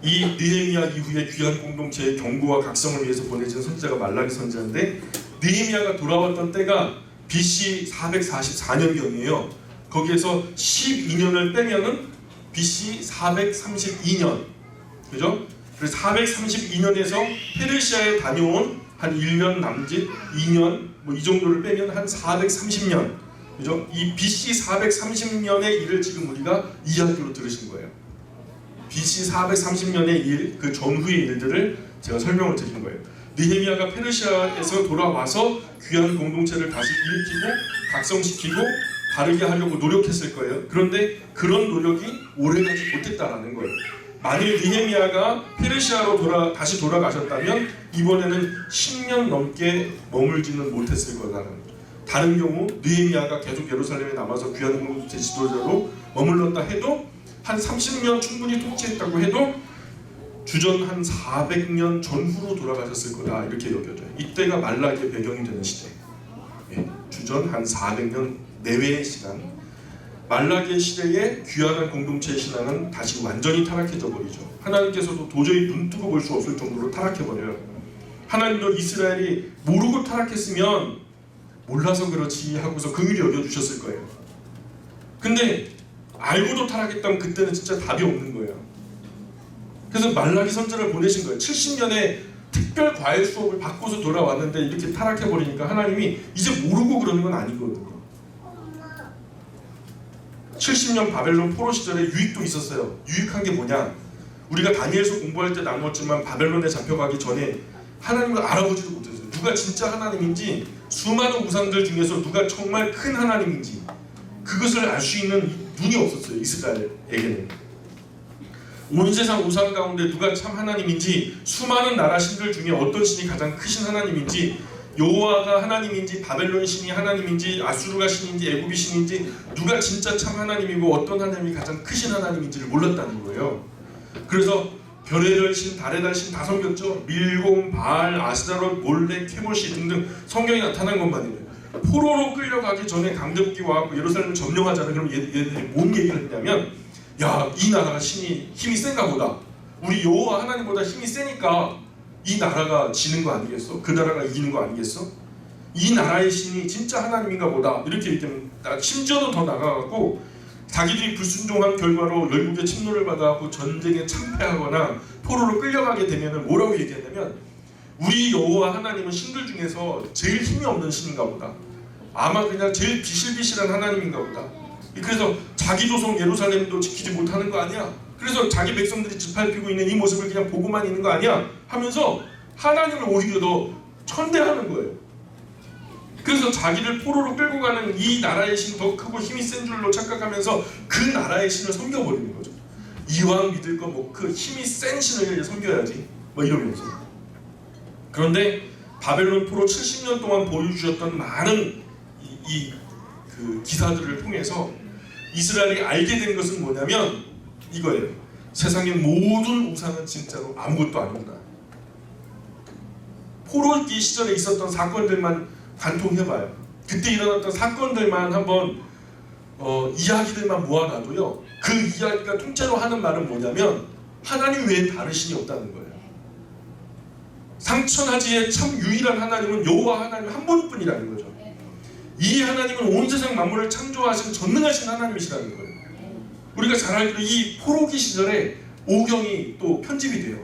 이 느헤미야 이후에 귀한 공동체의 경고와 각성을 위해서 보내진 선지자가 말라기 선지자인데 느헤미야가 돌아왔던 때가 BC 444년경이에요. 거기에서 12년을 빼면은 BC 432년, 그죠? 그래서 432년에서 페르시아에 다녀온 한 1년 남짓, 2년 뭐 이 정도를 빼면 한 430년, 그죠? 이 BC 430년의 일을 지금 우리가 이야기로 들으신 거예요. BC 430년의 일, 그 전후의 일들을 제가 설명을 드린 거예요. 느헤미야가 페르시아에서 돌아와서 귀한 공동체를 다시 일으키고 각성시키고 다르게 하려고 노력했을 거예요. 그런데 그런 노력이 오래가지 못했다라는 거예요. 만일 느헤미야가 페르시아로 다시 돌아가셨다면 이번에는 10년 넘게 머물지는 못했을 거라는 거죠. 다른 경우 느헤미야가 계속 예루살렘에 남아서 귀한 공동체 지도자로 머물렀다 해도 한 30년 충분히 통치했다고 해도 주전 한 400년 전후로 돌아가셨을 거다 이렇게 여겨져요. 이때가 말라기의 배경이 되는 시대. 주전 한 400년 내외의 시간. 말라기의 시대에 귀환한 공동체의 신앙은 다시 완전히 타락해져 버리죠. 하나님께서도 도저히 눈 뜨고 볼 수 없을 정도로 타락해 버려요. 하나님도 이스라엘이 모르고 타락했으면 몰라서 그렇지 하고서 긍휼히 여겨주셨을 거예요. 근데 알고도 타락했다면 그때는 진짜 답이 없는 거예요. 그래서 말라기 선지자를 보내신 거예요. 70년의 특별 과외 수업을 받고서 돌아왔는데 이렇게 타락해버리니까 하나님이 이제 모르고 그러는 건 아니거든요. 70년 바벨론 포로 시절에 유익도 있었어요. 유익한 게 뭐냐? 우리가 다니엘서 공부할 때 나눴지만 바벨론에 잡혀가기 전에 하나님을 알아보지도 못했어요. 누가 진짜 하나님인지, 수많은 우상들 중에서 누가 정말 큰 하나님인지 그것을 알 수 있는 눈이 없었어요. 이스라엘에게는. 온 세상 우상 가운데 누가 참 하나님인지, 수많은 나라 신들 중에 어떤 신이 가장 크신 하나님인지, 여호와가 하나님인지, 바벨론 신이 하나님인지, 아수르가 신인지, 애굽이 신인지, 누가 진짜 참 하나님이고 어떤 하나님이 가장 크신 하나님인지를 몰랐다는 거예요. 그래서 별의 별 신, 달의 달 신 다 섬겼죠. 밀공, 바알, 아스다롯, 몰렉, 케모시 등등 성경에 나타난 것만이에요. 포로로 끌려가기 전에 강점기 와서 예루살렘을 점령하잖아요. 그럼 얘들이 뭔 얘기를 했냐면, 야, 이 나라가 힘이 센가 보다. 우리 여호와 하나님보다 힘이 세니까 이 나라가 지는 거 아니겠어? 그 나라가 이기는 거 아니겠어? 이 나라의 신이 진짜 하나님인가 보다. 이렇게 얘기하면 심지어는 더 나가갖고 자기들이 불순종한 결과로 열국의 침노를 받아갖고 전쟁에 참패하거나 포로로 끌려가게 되면 뭐라고 얘기했냐면, 우리 여호와 하나님은 신들 중에서 제일 힘이 없는 신인가 보다. 아마 그냥 제일 비실비실한 하나님인가 보다. 그래서 자기 조성 예루살렘도 지키지 못하는 거 아니야? 그래서 자기 백성들이 짓밟히고 있는 이 모습을 그냥 보고만 있는 거 아니야? 하면서 하나님을 오히려 더 천대하는 거예요. 그래서 자기를 포로로 끌고 가는 이 나라의 신 더 크고 힘이 센 줄로 착각하면서 그 나라의 신을 섬겨버리는 거죠. 이왕 믿을 거 뭐 그 힘이 센 신을 섬겨야지 뭐 이러면서. 그런데 바벨론 포로 70년 동안 보여주셨던 많은 그 기사들을 통해서 이스라엘이 알게 된 것은 뭐냐면 이거예요. 세상의 모든 우상은 진짜로 아무것도 아니구나. 포로기 시절에 있었던 사건들만 관통해봐요. 그때 일어났던 사건들만 한번 이야기들만 모아놔도요. 그 이야기가 통째로 하는 말은 뭐냐면 하나님 외에 다른 신이 없다는 거예요. 상천하지의 참 유일한 하나님은 여호와 하나님 한 분뿐이라는 거죠. 이 하나님은 온 세상 만물을 창조하신 전능하신 하나님이시라는 거예요. 우리가 잘 알기로 이 포로기 시절에 오경이 또 편집이 돼요.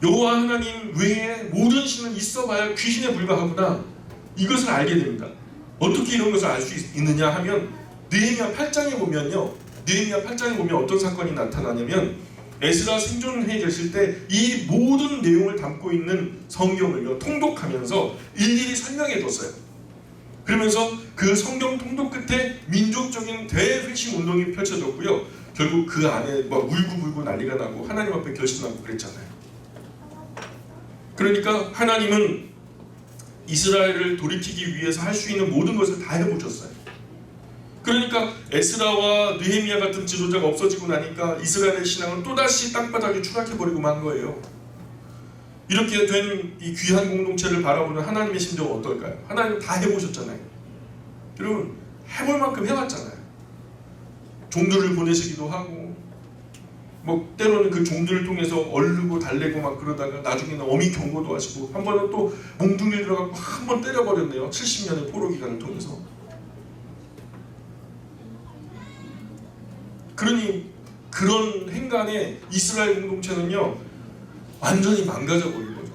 여호와 하나님 외에 모든 신은 있어봐야 귀신에 불과하구나. 이것을 알게 됩니다. 어떻게 이런 것을 알 수 있느냐 하면 느헤미야 8장에 보면요. 느헤미야 8장에 보면 어떤 사건이 나타나냐면 에스라 생존해 계실 때 이 모든 내용을 담고 있는 성경을요 통독하면서 일일이 설명해 뒀어요. 그러면서 그 성경 통독 끝에 민족적인 대회심 운동이 펼쳐졌고요. 결국 그 안에 막 울고불고 난리가 나고 하나님 앞에 결심하고 그랬잖아요. 그러니까 하나님은 이스라엘을 돌이키기 위해서 할 수 있는 모든 것을 다 해보셨어요. 그러니까 에스라와 느헤미야 같은 지도자가 없어지고 나니까 이스라엘의 신앙은 또다시 땅바닥에 추락해버리고 만 거예요. 이렇게 된 이 귀한 공동체를 바라보는 하나님의 심정은 어떨까요? 하나님 다 해보셨잖아요. 여러분 해볼 만큼 해왔잖아요. 종들을 보내시기도 하고 뭐 때로는 그 종들을 통해서 얼르고 달래고 막 그러다가 나중에는 어미 경고도 하시고 한 번은 또 몽둥이를 들어가고 한 번 때려버렸네요. 70년의 포로 기간을 통해서. 그러니 그런 행간에 이스라엘 공동체는요 완전히 망가져 버린 거죠.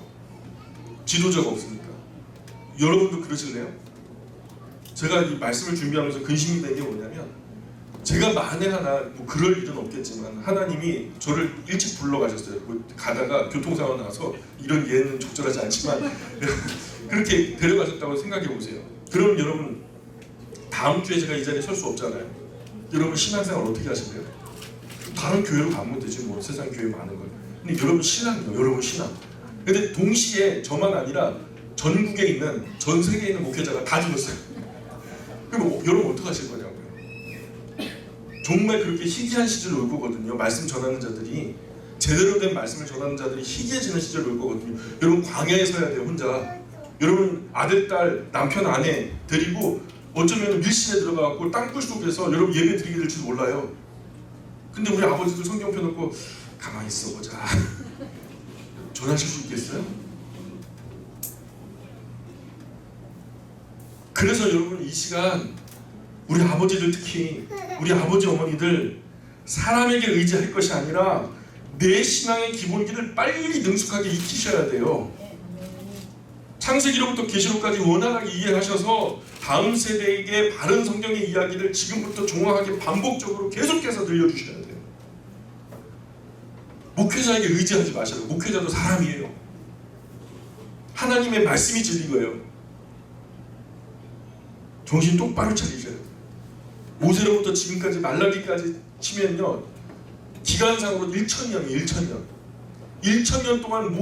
지도자가 없으니까. 여러분도 그러실래요? 제가 이 말씀을 준비하면서 근심이 된 게 뭐냐면 제가 만에 하나 뭐 그럴 일은 없겠지만 하나님이 저를 일찍 불러가셨어요. 뭐 가다가 교통사고 나서 이런 예는 적절하지 않지만 그렇게 데려가셨다고 생각해 보세요. 그럼 여러분 다음 주에 제가 이 자리에 설 수 없잖아요. 여러분 신앙생활 어떻게 하실래요? 다른 교회로 가면 되지 뭐 세상 교회 많은 걸. 근데 여러분 신앙이요. 여러분 신앙. 근데 동시에 저만 아니라 전국에 있는 전 세계에 있는 목회자가 다 죽었어요. 그럼 여러분 어떻게 하실 거냐고요. 정말 그렇게 희귀한 시절이 올 거거든요. 말씀 전하는 자들이 제대로 된 말씀을 전하는 자들이 희귀해지는 시절이 올 거거든요. 여러분 광야에 서야 돼요. 혼자. 여러분 아들, 딸, 남편, 아내 데리고 어쩌면 밀실에 들어가고 땅굴 속에서 여러분 예배 드리게 될지도 몰라요. 근데 우리 아버지도 성경 펴놓고 가만히 있어보자. 전하실 수 있겠어요? 그래서 여러분 이 시간 우리 아버지들 특히 우리 아버지 어머니들 사람에게 의지할 것이 아니라 내 신앙의 기본기를 빨리 능숙하게 익히셔야 돼요. 창세기로부터 계시록까지 원활하게 이해하셔서 다음 세대에게 바른 성경의 이야기를 지금부터 정확하게 반복적으로 계속해서 들려주셔야 돼요. 목회자에게 의지하지 마셔요. 목회자도 사람이에요. 하나님의 말씀이 진리예요. 정신 똑바로 차리셔야 돼요. 모세로부터 지금까지 말라기까지 치면요 기간상으로 1000년이에요. 1000년 1000년 동안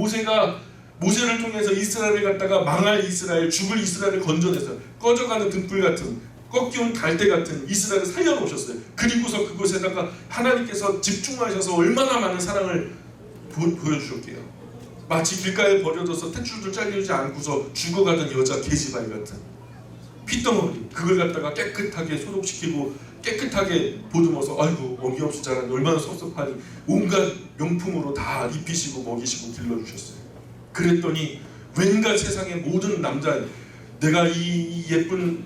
모세를 통해서 이스라엘을 갖다가 망할 이스라엘, 죽을 이스라엘을 건져내서 꺼져가는 등불 같은 꺾여온 갈대 같은 이스라엘을 살려놓으셨어요. 그리고서 그곳에다가 하나님께서 집중하셔서 얼마나 많은 사랑을 보여주셨게요. 마치 길가에 버려져서 탯줄도 잘리지 않고서 죽어가던 여자 계집아이 같은 핏덩어리 그걸 갖다가 깨끗하게 소독시키고 깨끗하게 보듬어서 아이고 어미 없이 자란 얼마나 섭섭하니 온갖 명품으로 다 입히시고 먹이시고 길러주셨어요. 그랬더니 왠가 세상의 모든 남자 내가 이 예쁜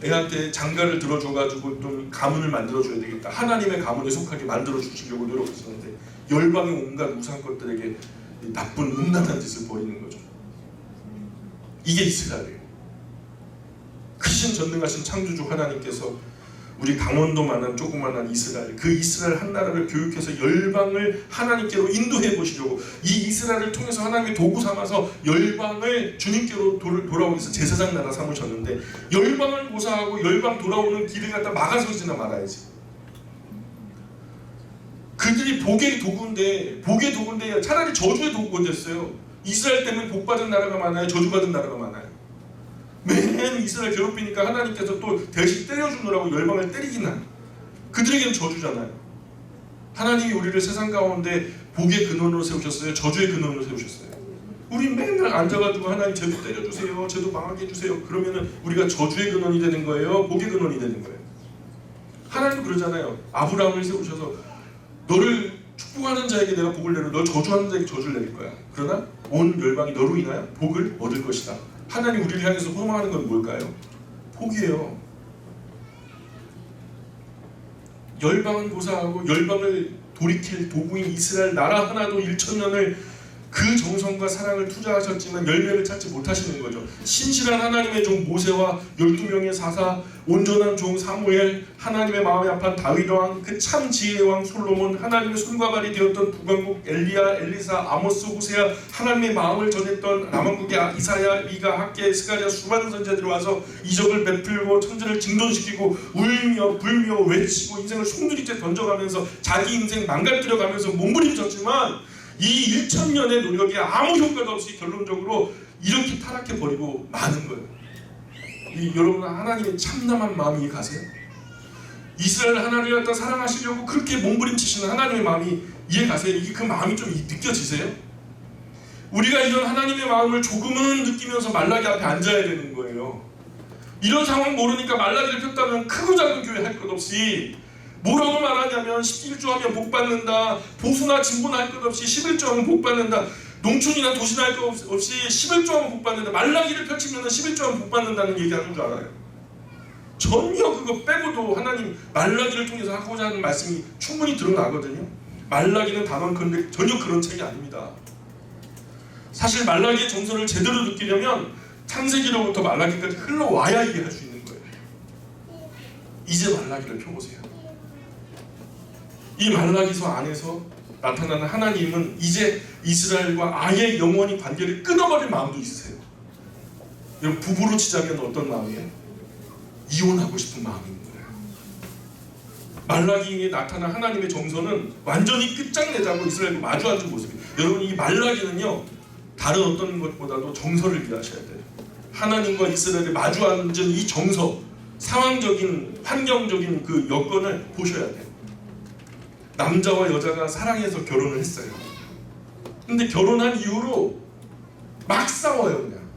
애한테 장가를 들어줘가지고 좀 가문을 만들어줘야 되겠다. 하나님의 가문에 속하게 만들어주시려고 노력하셨는데 열방의 온갖 우상 것들에게 이 나쁜 음란한 짓을 벌이는 거죠. 이게 이스라엘이에요. 크신 전능하신 창조주 하나님께서 우리 강원도만한 조그만한 이스라엘, 그 이스라엘 한 나라를 교육해서 열방을 하나님께로 인도해 보시려고, 이 이스라엘을 통해서 하나님의 도구 삼아서 열방을 주님께로 돌아오기 위해서 제사장 나라 삼으셨는데, 열방을 고사하고 열방 돌아오는 길을 갖다 막아서지나 말아야지. 그들이 복의 도구인데 차라리 저주의 도구가 됐어요. 이스라엘 때문에 복받은 나라가 많아요, 저주받은 나라가 많아요. 맨 이스라엘 괴롭히니까 하나님께서 또 대신 때려주느라고 열방을 때리긴 한, 그들에게는 저주잖아요. 하나님이 우리를 세상 가운데 복의 근원으로 세우셨어요, 저주의 근원으로 세우셨어요? 우리 맨날 앉아가지고 하나님 쟤도 때려주세요, 쟤도 망하게 해주세요. 그러면은 우리가 저주의 근원이 되는 거예요, 복의 근원이 되는 거예요? 하나님도 그러잖아요. 아브라함을 세우셔서 너를 축복하는 자에게 내가 복을 내려, 너 저주하는 자에게 저주를 내릴 거야. 그러나 온 열방이 너로 인하여 복을 얻을 것이다. 하나님 우리를 향해서 소망하는 건 뭘까요? 복이에요. 열방은 고사하고 열방을 돌이킬 도구인 이스라엘 나라 하나도 1000년을 그 정성과 사랑을 투자하셨지만 열매를 찾지 못하시는 거죠. 신실한 하나님의 종 모세와 12명의 사사, 온전한 종 사무엘, 하나님의 마음에 합한 다윗 왕, 그 참 지혜의 왕 솔로몬, 하나님의 손과 발이 되었던 북왕국 엘리야, 엘리사, 아모스, 호세아, 하나님의 마음을 전했던 남왕국의 이사야, 미가, 학개, 스가랴, 수많은 선지자들이 와서 이적을 베풀고 천지를 진동시키고 울며 불며 외치고 인생을 송두리째 던져가면서 자기 인생 망가뜨려가면서 몸부림쳤지만 이 1000년의 노력이 아무 효과도 없이 결론적으로 이렇게 타락해버리고 마는 거예요. 여러분, 하나님의 참담한 마음이 가세요? 이스라엘 하나님을 갖다 사랑하시려고 그렇게 몸부림치시는 하나님의 마음이 이해가세요? 이게 그 마음이 좀 느껴지세요? 우리가 이런 하나님의 마음을 조금은 느끼면서 말라기 앞에 앉아야 되는 거예요. 이런 상황 모르니까 말라기를 폈다면 크고 작은 교회 할 것 없이 뭐라고 말하냐면 11조 하면 복 받는다, 보수나 진보나 할 것 없이 11조 하면 복 받는다, 농촌이나 도시나 할 것 없이 11조 하면 복 받는다, 말라기를 펼치면 11조 하면 복 받는다는 얘기하는 줄 알아요? 전혀 그거 빼고도 하나님 말라기를 통해서 하고자 하는 말씀이 충분히 드러나거든요. 말라기는 단언컨대 전혀 그런 책이 아닙니다. 사실 말라기의 정서를 제대로 느끼려면 창세기로부터 말라기까지 흘러와야 이해할 수 있는 거예요. 이제 말라기를 펴보세요. 이 말라기서 안에서 나타나는 하나님은 이제 이스라엘과 아예 영원히 관계를 끊어버릴 마음도 있으세요. 여러분, 부부로 치자면 어떤 마음이에요? 이혼하고 싶은 마음인 거예요. 말라기에 나타난 하나님의 정서는 완전히 끝장내자고 이스라엘과 마주앉은 모습이에요. 여러분, 이 말라기는요, 다른 어떤 것보다도 정서를 이해하셔야 돼요. 하나님과 이스라엘이 마주앉은 이 정서, 상황적인, 환경적인 그 여건을 보셔야 돼요. 남자와 여자가 사랑해서 결혼을 했어요. 근데 결혼한 이후로 막 싸워요. 그냥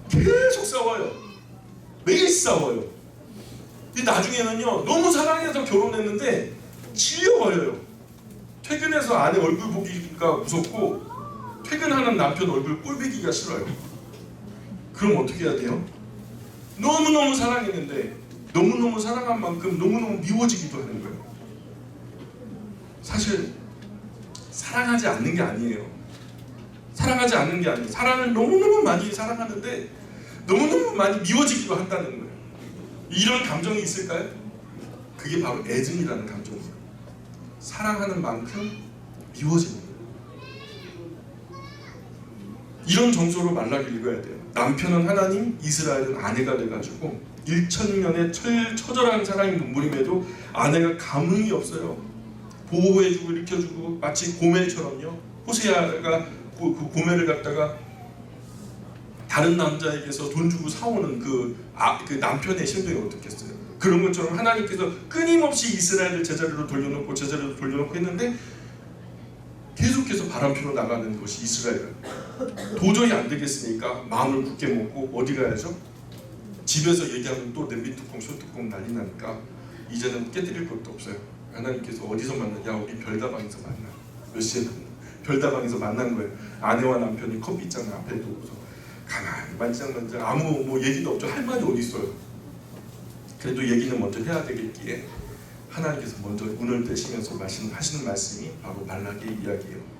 계속 싸워요. 매일 싸워요. 나중에는요, 너무 사랑해서 결혼했는데 질려버려요. 퇴근해서 아내 얼굴 보기가 무섭고 퇴근하는 남편 얼굴 꼴보기가 싫어요. 그럼 어떻게 해야 돼요? 너무너무 사랑했는데 너무너무 사랑한 만큼 너무너무 미워지기도 하는 거예요. 사실 사랑하지 않는 게 아니에요. 사랑하지 않는 게 아니에요. 사랑을 너무너무 많이 사랑하는데 너무너무 많이 미워지기도 한다는 거예요. 이런 감정이 있을까요? 그게 바로 애증이라는 감정이에요. 사랑하는 만큼 미워지는 거예요. 이런 정서로 말라기 읽어야 돼요. 남편은 하나님, 이스라엘은 아내가 돼가지고 1000년의 처절한 사랑이 눈물임에도 아내가 감흥이 없어요. 보호해주고 일으켜주고 마치 고멜처럼요. 호세아가 그 고멜을 갖다가 다른 남자에게서 돈 주고 사오는 그 남편의 심정이 어떻겠어요? 그런 것처럼 하나님께서 끊임없이 이스라엘을 제자리로 돌려놓고 했는데 계속해서 바람피로 나가는 것이 이스라엘. 도저히 안 되겠으니까 마음을 굳게 먹고 어디 가야죠? 집에서 얘기하면 또 냄비뚜껑, 소뚜껑 난리 나니까 이제는 깨뜨릴 것도 없어요. 하나님께서 어디서 만나냐? 우리 별다방에서 만나. 몇 시에 만나? 별다방에서 만난 거예요. 아내와 남편이 커피잔 앞에 두고서 가만히 만지작만지작 아무 뭐 얘기도 없죠. 할 말이 어디 있어요. 그래도 얘기는 먼저 해야 되겠기에 하나님께서 먼저 운을 떼시면서 하시는 말씀이 바로 말라기의 이야기예요.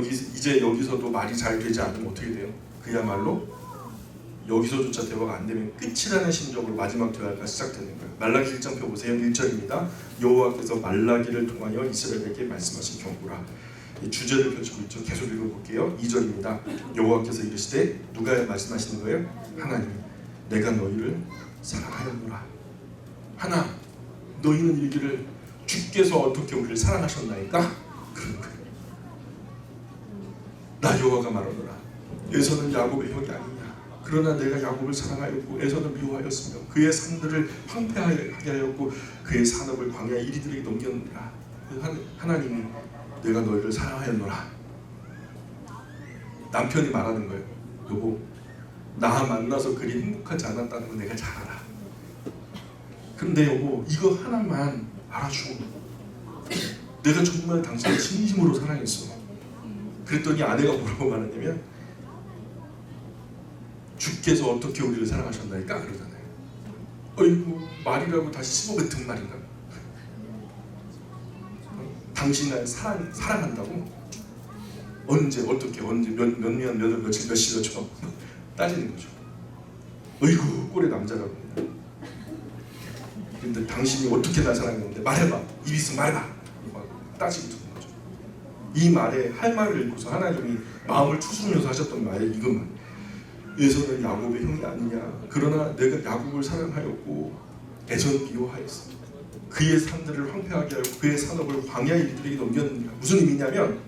이제 여기서도 말이 잘 되지 않으면 어떻게 돼요? 그야말로 여기서조차 대화가 안 되면 끝이라는 심정으로 마지막 대화가 시작되는 거예요. 말라기 1장 펴보세요. 1절입니다. 여호와께서 말라기를 통하여 이스라엘에게 말씀하신 경고라. 이 주제를 펼치고 있죠. 계속 읽어볼게요. 2절입니다. 여호와께서 이르시되 누가 말씀하시는 거예요? 하나님, 내가 너희를 사랑하였노라. 하나, 너희는 이르기를 주께서 어떻게 우리를 사랑하셨나이까? 그런 거예요. 나 여호와가 말하노라. 에서는 야곱의 형이 아니냐. 그러나 내가 야곱을 사랑하였고 에서는 미워하였으며 그의 산들을 황폐하게 하였고 그의 산업을 광야 이리들에게 넘겼노라. 하나님이 내가 너희를 사랑하였노라. 남편이 말하는 거예요. 여보, 나 만나서 그리 행복하지 않았다는 거 내가 잘 알아. 근데 여보, 이거 하나만 알아줘. 내가 정말 당신을 진심으로 사랑했어. 그랬더니 아내가 뭐라고 말하냐면 주께서 어떻게 우리를 사랑하셨나이까? 그러잖아요. 어이구, 말이라고 다시 씹어뱉은 말인가? 당신을 사랑한다고? 언제, 어떻게, 언제, 몇월, 며칠, 몇 시, 몇 초 따지는 거죠. 어이구, 꼴의 남자라고. 근데 당신이 어떻게 날 사랑했는데 말해봐. 입 있으면 말해봐. 따지고 듣는 거죠. 이 말에 할 말을 읽고서 하나님이 마음을 추스르면서 하셨던 말이 이것만. 에서는 야곱의 형이 아니냐. 그러나 내가 야곱을 사랑하였고 에서는 미워하였어. 그의 산들을 황폐하게 하고 그의 산업을 광야 이들에게 넘겼느냐. 무슨 의미냐면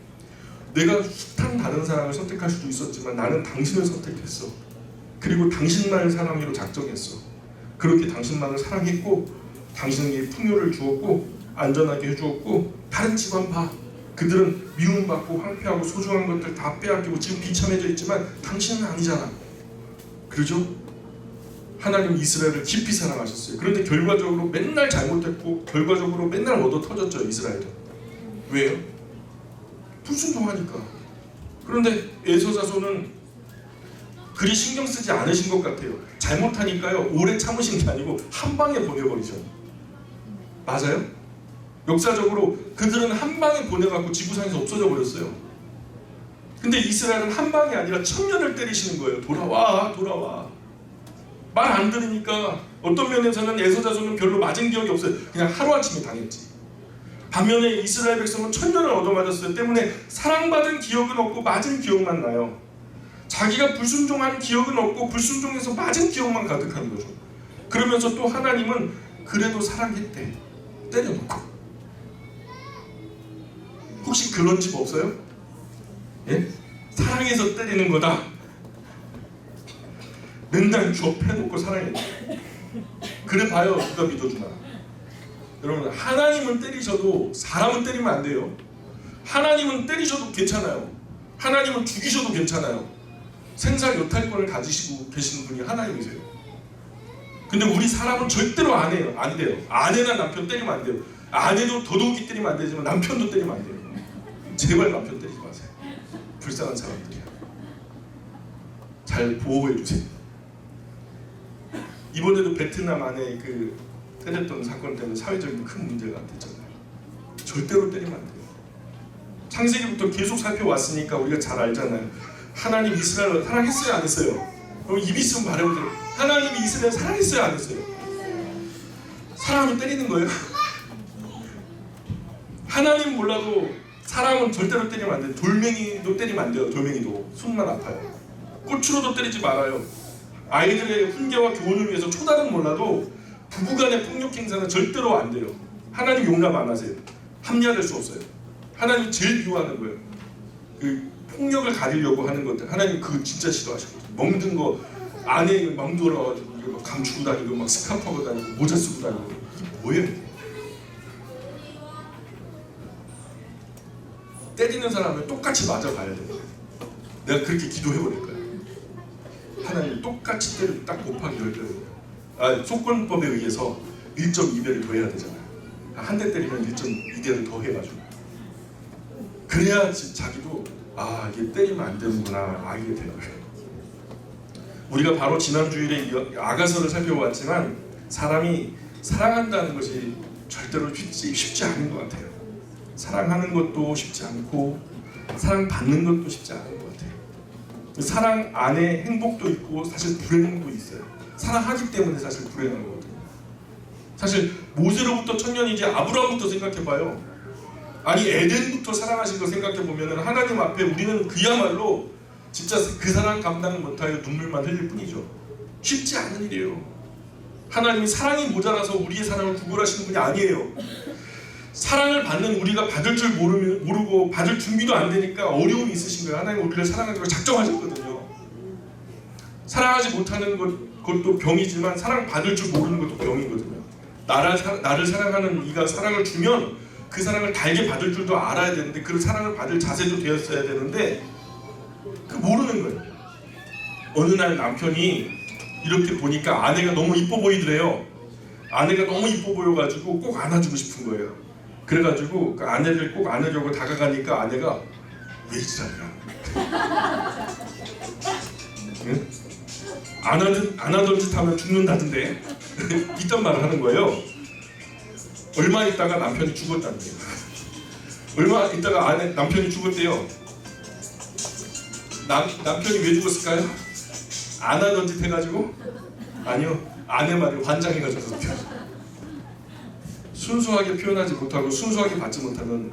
내가 숱한 다른 사람을 선택할 수도 있었지만 나는 당신을 선택했어. 그리고 당신만을 사랑하기로 작정했어. 그렇게 당신만을 사랑했고 당신에게 풍요를 주었고 안전하게 해주었고 다른 집안 봐. 그들은 미움받고 황폐하고 소중한 것들 다 빼앗기고 지금 비참해져 있지만 당신은 아니잖아. 그러죠? 하나님 이스라엘을 깊이 사랑하셨어요. 그런데 결과적으로 맨날 잘못했고 결과적으로 맨날 얻어 터졌죠. 이스라엘은. 왜요? 불순종하니까. 그런데 에서 자손은 그리 신경 쓰지 않으신 것 같아요. 잘못하니까요. 오래 참으신 게 아니고 한 방에 보내버리죠. 맞아요? 역사적으로 그들은 한 방에 보내갖고 지구상에서 없어져 버렸어요. 근데 이스라엘은 한 방이 아니라 1000년을 때리시는 거예요. 돌아와, 돌아와. 말 안 들으니까 어떤 면에서는 에서 자손은 별로 맞은 기억이 없어요. 그냥 하루아침에 당했지. 반면에 이스라엘 백성은 1000년을 얻어맞았어요. 때문에 사랑받은 기억은 없고 맞은 기억만 나요. 자기가 불순종한 기억은 없고 불순종해서 맞은 기억만 가득한 거죠. 그러면서 또 하나님은 그래도 사랑했대. 때려놓고. 혹시 그런 집 없어요? 예? 사랑해서 때리는 거다. 맨날 주업해놓고 사랑해. 그래 봐요. 누가 믿어주나. 여러분, 하나님은 때리셔도 사람은 때리면 안 돼요. 하나님은 때리셔도 괜찮아요. 하나님은 죽이셔도 괜찮아요. 생사 여탈권을 가지시고 계시는 분이 하나님이세요. 근데 우리 사람은 절대로 안 해요. 안 돼요. 아내나 남편 때리면 안 돼요. 아내도 더더욱이 때리면 안 되지만 남편도 때리면 안 돼요. 제발 남편 때리지 마세요. 불쌍한 사람들이야. 잘 보호해 주세요. 이번에도 베트남 안에 그 때렸던 사건 때문에 사회적인 큰 문제가 됐잖아요. 절대로 때리면 안 돼요. 창세기부터 계속 살펴왔으니까 우리가 잘 알잖아요. 하나님 이스라엘을 사랑했어요, 안 했어요? 그럼 입 있으면 말해보세요. 하나님이 이스라엘 사랑했어요, 안 했어요? 사람을 때리는 거예요. 하나님 몰라도 사람은 절대로 때리면 안 돼요. 돌멩이도 때리면 안 돼요. 돌멩이도 손만 아파요. 꽃으로도 때리지 말아요. 아이들의 훈계와 교훈을 위해서 초단은 몰라도 부부간의 폭력 행사는 절대로 안 돼요. 하나님 용납 안 하세요. 합리화될 수 없어요. 하나님 제일 미워하는 거예요. 그 폭력을 가리려고 하는 것들. 하나님 그거 진짜 싫어하시거든요. 먹는 거 안에 막 돌아가지고 막 감추고 다니고 막 스카프하고 다니고 모자 쓰고 다니고 이게 뭐예요? 때리는 사람을 똑같이 맞아가야 돼요. 내가 그렇게 기도해버릴 거야. 하나님 똑같이 때리고 딱 곱하기 10배. 속건법에 의해서 1.2배를 더 해야 되잖아요. 한 대 때리면 1.2배를 더 해가지고. 그래야 자기도 이게 때리면 안 되는구나 알게 될 거예요. 우리가 바로 지난 주일에 아가서를 살펴보았지만 사람이 사랑한다는 것이 절대로 쉽지 않은 것 같아요. 사랑하는 것도 쉽지 않고 사랑받는 것도 쉽지 않은 것 같아요. 사랑 안에 행복도 있고 사실 불행도 있어요. 사랑하기 때문에 사실 불행한 거거든요. 사실 모세로부터 천년이지 아브라함부터 생각해봐요. 아니 에덴부터 사랑하신 거 생각해보면 하나님 앞에 우리는 그야말로 진짜 그 사랑 감당 못하여 눈물만 흘릴 뿐이죠. 쉽지 않은 일이에요. 하나님이 사랑이 모자라서 우리의 사랑을 구걸하시는 분이 아니에요. 사랑을 받는 우리가 받을 줄 모르고 받을 준비도 안 되니까 어려움이 있으신 거예요. 하나님 우리를 사랑하기로 작정하셨거든요. 사랑하지 못하는 것도 병이지만 사랑받을 줄 모르는 것도 병이거든요. 나를 사랑하는 이가 사랑을 주면 그 사랑을 달게 받을 줄도 알아야 되는데 그 사랑을 받을 자세도 되었어야 되는데 그 모르는 거예요. 어느 날 남편이 이렇게 보니까 아내가 너무 이뻐 보이더래요. 아내가 너무 이뻐 보여가지고 꼭 안아주고 싶은 거예요. 그래가지고 그 아내를 꼭 안으려고 다가가니까 아내가 왜 이러냐? 응? 안 하던 짓 하면 죽는다던데 이딴 말을 하는 거예요. 얼마 있다가 남편이 죽었다는 거예요. 얼마 있다가 남편이 죽었대요. 남편이 왜 죽었을까요? 안 하던 짓 해가지고? 아니요, 아내 말에 환장해가지고. 순수하게 표현하지 못하고 순수하게 받지 못하는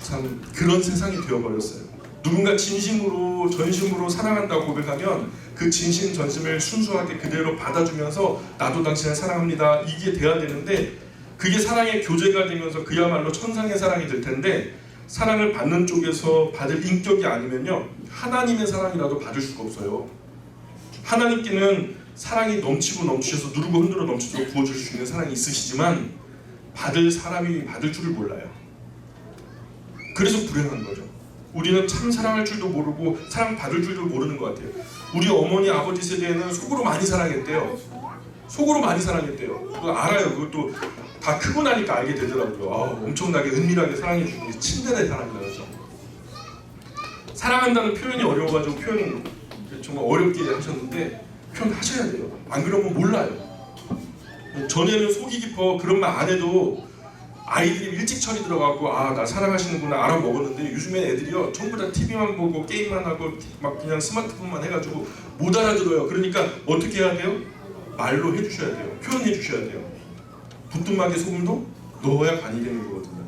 참 그런 세상이 되어버렸어요. 누군가 진심으로 전심으로 사랑한다고 고백하면 그 진심 전심을 순수하게 그대로 받아주면서 나도 당신을 사랑합니다 이게 돼야 되는데 그게 사랑의 교제가 되면서 그야말로 천상의 사랑이 될 텐데 사랑을 받는 쪽에서 받을 인격이 아니면요 하나님의 사랑이라도 받을 수가 없어요. 하나님께는 사랑이 넘치고 넘치셔서 누르고 흔들어 넘치도록 부어줄 수 있는 사랑이 있으시지만 받을 사람이 받을 줄을 몰라요. 그래서 불행한 거죠. 우리는 참 사랑할 줄도 모르고 사랑 받을 줄도 모르는 것 같아요. 우리 어머니 아버지 세대에는 속으로 많이 사랑했대요. 속으로 많이 사랑했대요. 그거 알아요. 그것도 다 크고 나니까 알게 되더라고요. 엄청나게 은밀하게 사랑해주고 친근한 사랑이라고 하죠. 사랑한다는 표현이 어려워가지고 표현 정말 어렵게 하셨는데 표현하셔야 돼요. 안 그러면 몰라요. 전에는 속이 깊어 그런 말 안 해도 아이들이 일찍 철이 들어가고 나 사랑하시는구나 알아먹었는데 요즘에 애들이요 전부 다 TV만 보고 게임만 하고 막 그냥 스마트폰만 해가지고 못 알아들어요. 그러니까 어떻게 해야 돼요? 말로 해주셔야 돼요. 표현해 주셔야 돼요. 부뚜막에 소금도 넣어야 간이 되는 거거든요.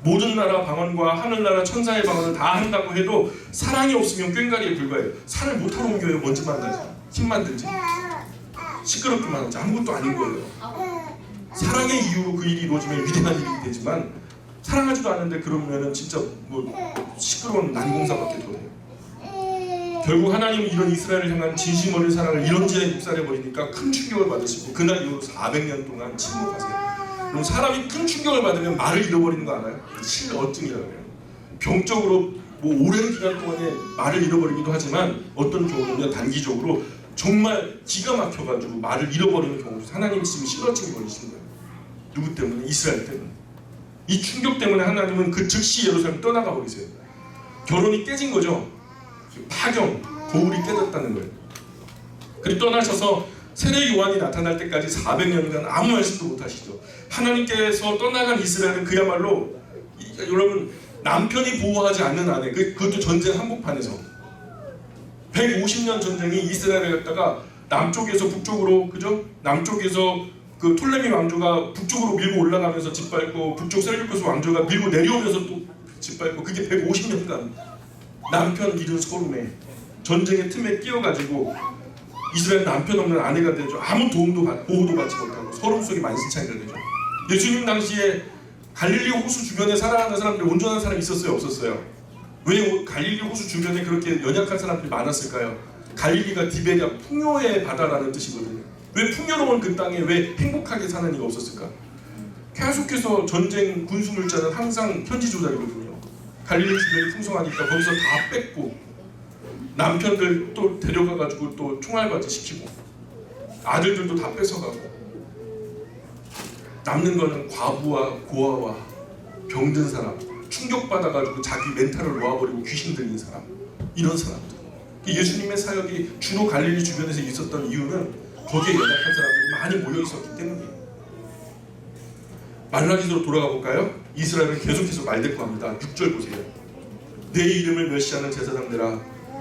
모든 나라 방언과 하늘나라 천사의 방언을 다 한다고 해도 사랑이 없으면 꽹과리에 불과해요. 살을 못하러 옮겨요. 먼지만 나지 힘만 들지 시끄럽기만 하지 아무것도 아닌 거예요. 사랑의 이유로 그 일이 이루어지면 위대한 일이 되지만 사랑하지도 않는데 그러면은 진짜 뭐 시끄러운 난공사밖에 더 돼요. 결국 하나님은 이런 이스라엘을 향한 진심 어린 사랑을 이런지에 묵살해버리니까 큰 충격을 받으시고 그날 이후로 400년 동안 침묵하세요. 그럼 사람이 큰 충격을 받으면 말을 잃어버리는 거 알아요? 실어증이라고 해요. 병적으로 뭐 오랜 기간 동안에 말을 잃어버리기도 하지만 어떤 경우는 단기적으로 정말 기가 막혀가지고 말을 잃어버리는 경우도 하나님이 지금 실어증이 걸리신 거예요. 누구 때문에? 이스라엘 때문에. 이 충격 때문에 하나님은 그 즉시 예루살렘 떠나가 버리세요. 결혼이 깨진 거죠. 파경, 거울이 깨졌다는 거예요. 그리고 떠나셔서 세례 요한이 나타날 때까지 400년간 아무 말씀도 못 하시죠. 하나님께서 떠나간 이스라엘은 그야말로 여러분 남편이 보호하지 않는 아내 그것도 전쟁 한복판에서 150년 전쟁이 이스라엘을 갖다가 남쪽에서 북쪽으로 그죠? 남쪽에서 그 톨레미 왕조가 북쪽으로 밀고 올라가면서 짓밟고 북쪽 셀류쿠스 왕조가 밀고 내려오면서 또 짓밟고 그게 150년간 남편 잃은 소름에 전쟁의 틈에 끼어가지고 이스라엘 남편 없는 아내가 되죠. 아무 도움도 보호도 받지 못하고 서름 속에 만신창이가 되죠. 예수님 당시에 갈릴리 호수 주변에 살아가는 사람들이 온전한 사람이 있었어요? 없었어요? 왜 갈릴리 호수 주변에 그렇게 연약한 사람들이 많았을까요? 갈릴리가 디베리아 풍요의 바다라는 뜻이거든요. 왜 풍요로운 그 땅에 왜 행복하게 사는 이가 없었을까? 계속해서 전쟁 군수물자는 항상 현지 조달이거든요. 갈릴리 주변이 풍성하니까 거기서 다 뺏고 남편들 또 데려가가지고 또 총알바지 시키고 아들들도 다 뺏어가고 남는 거는 과부와 고아와 병든 사람 충격받아가지고 자기 멘탈을 놓아버리고 귀신 들린 사람 이런 사람들 예수님의 사역이 주로 갈릴리 주변에서 있었던 이유는 거기에 연약한 사람들이 많이 모여 있었기 때문이에요. 말라기서로 돌아가 볼까요? 이스라엘은 계속해서 말대꾸합니다. 6절 보세요. 내 이름을 멸시하는 제사장들아,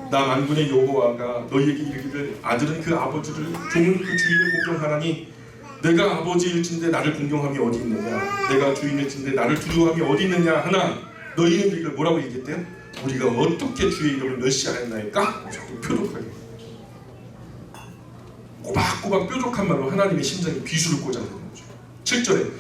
나 만군의 여호와가 너희에게 이르기를 아들은 그 아버지를, 종은 그 주인을 공경하나니 내가 아버지일진데 나를 공경함이 어디 있느냐, 내가 주인일진데 나를 두려워함이 어디 있느냐 하나 너희는 이걸 뭐라고 얘기했대요? 우리가 어떻게 주의 이름을 멸시하였나이까? 자꾸 표독하게 꼬박꼬박 뾰족한 말로 하나님의 심장에 비수를 꽂아야 되는 거죠. 7절에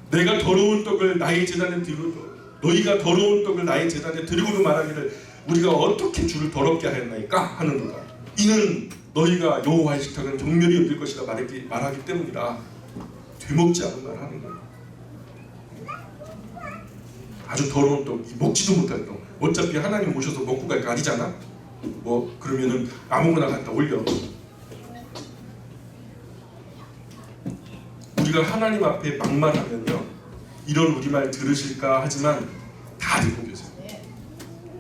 내가 더러운 떡을 나의 제단에 드리고 너희가 더러운 떡을 나의 제단에 드리고도 말하기를 우리가 어떻게 주를 더럽게 하였나이까 하는도다. 이는 너희가 여호와의 식탁은 정멸히 여길 것이라 말하기 때문이라. 되먹지 않은 말 하는 거예요. 아주 더러운 떡, 먹지도 못할 떡. 어차피 하나님 오셔서 먹고 갈 거 아니잖아. 뭐 그러면은 아무거나 갖다 올려. 우리가 하나님 앞에 막말하면요, 이런 우리말 들으실까 하지만 다 듣고 계세요.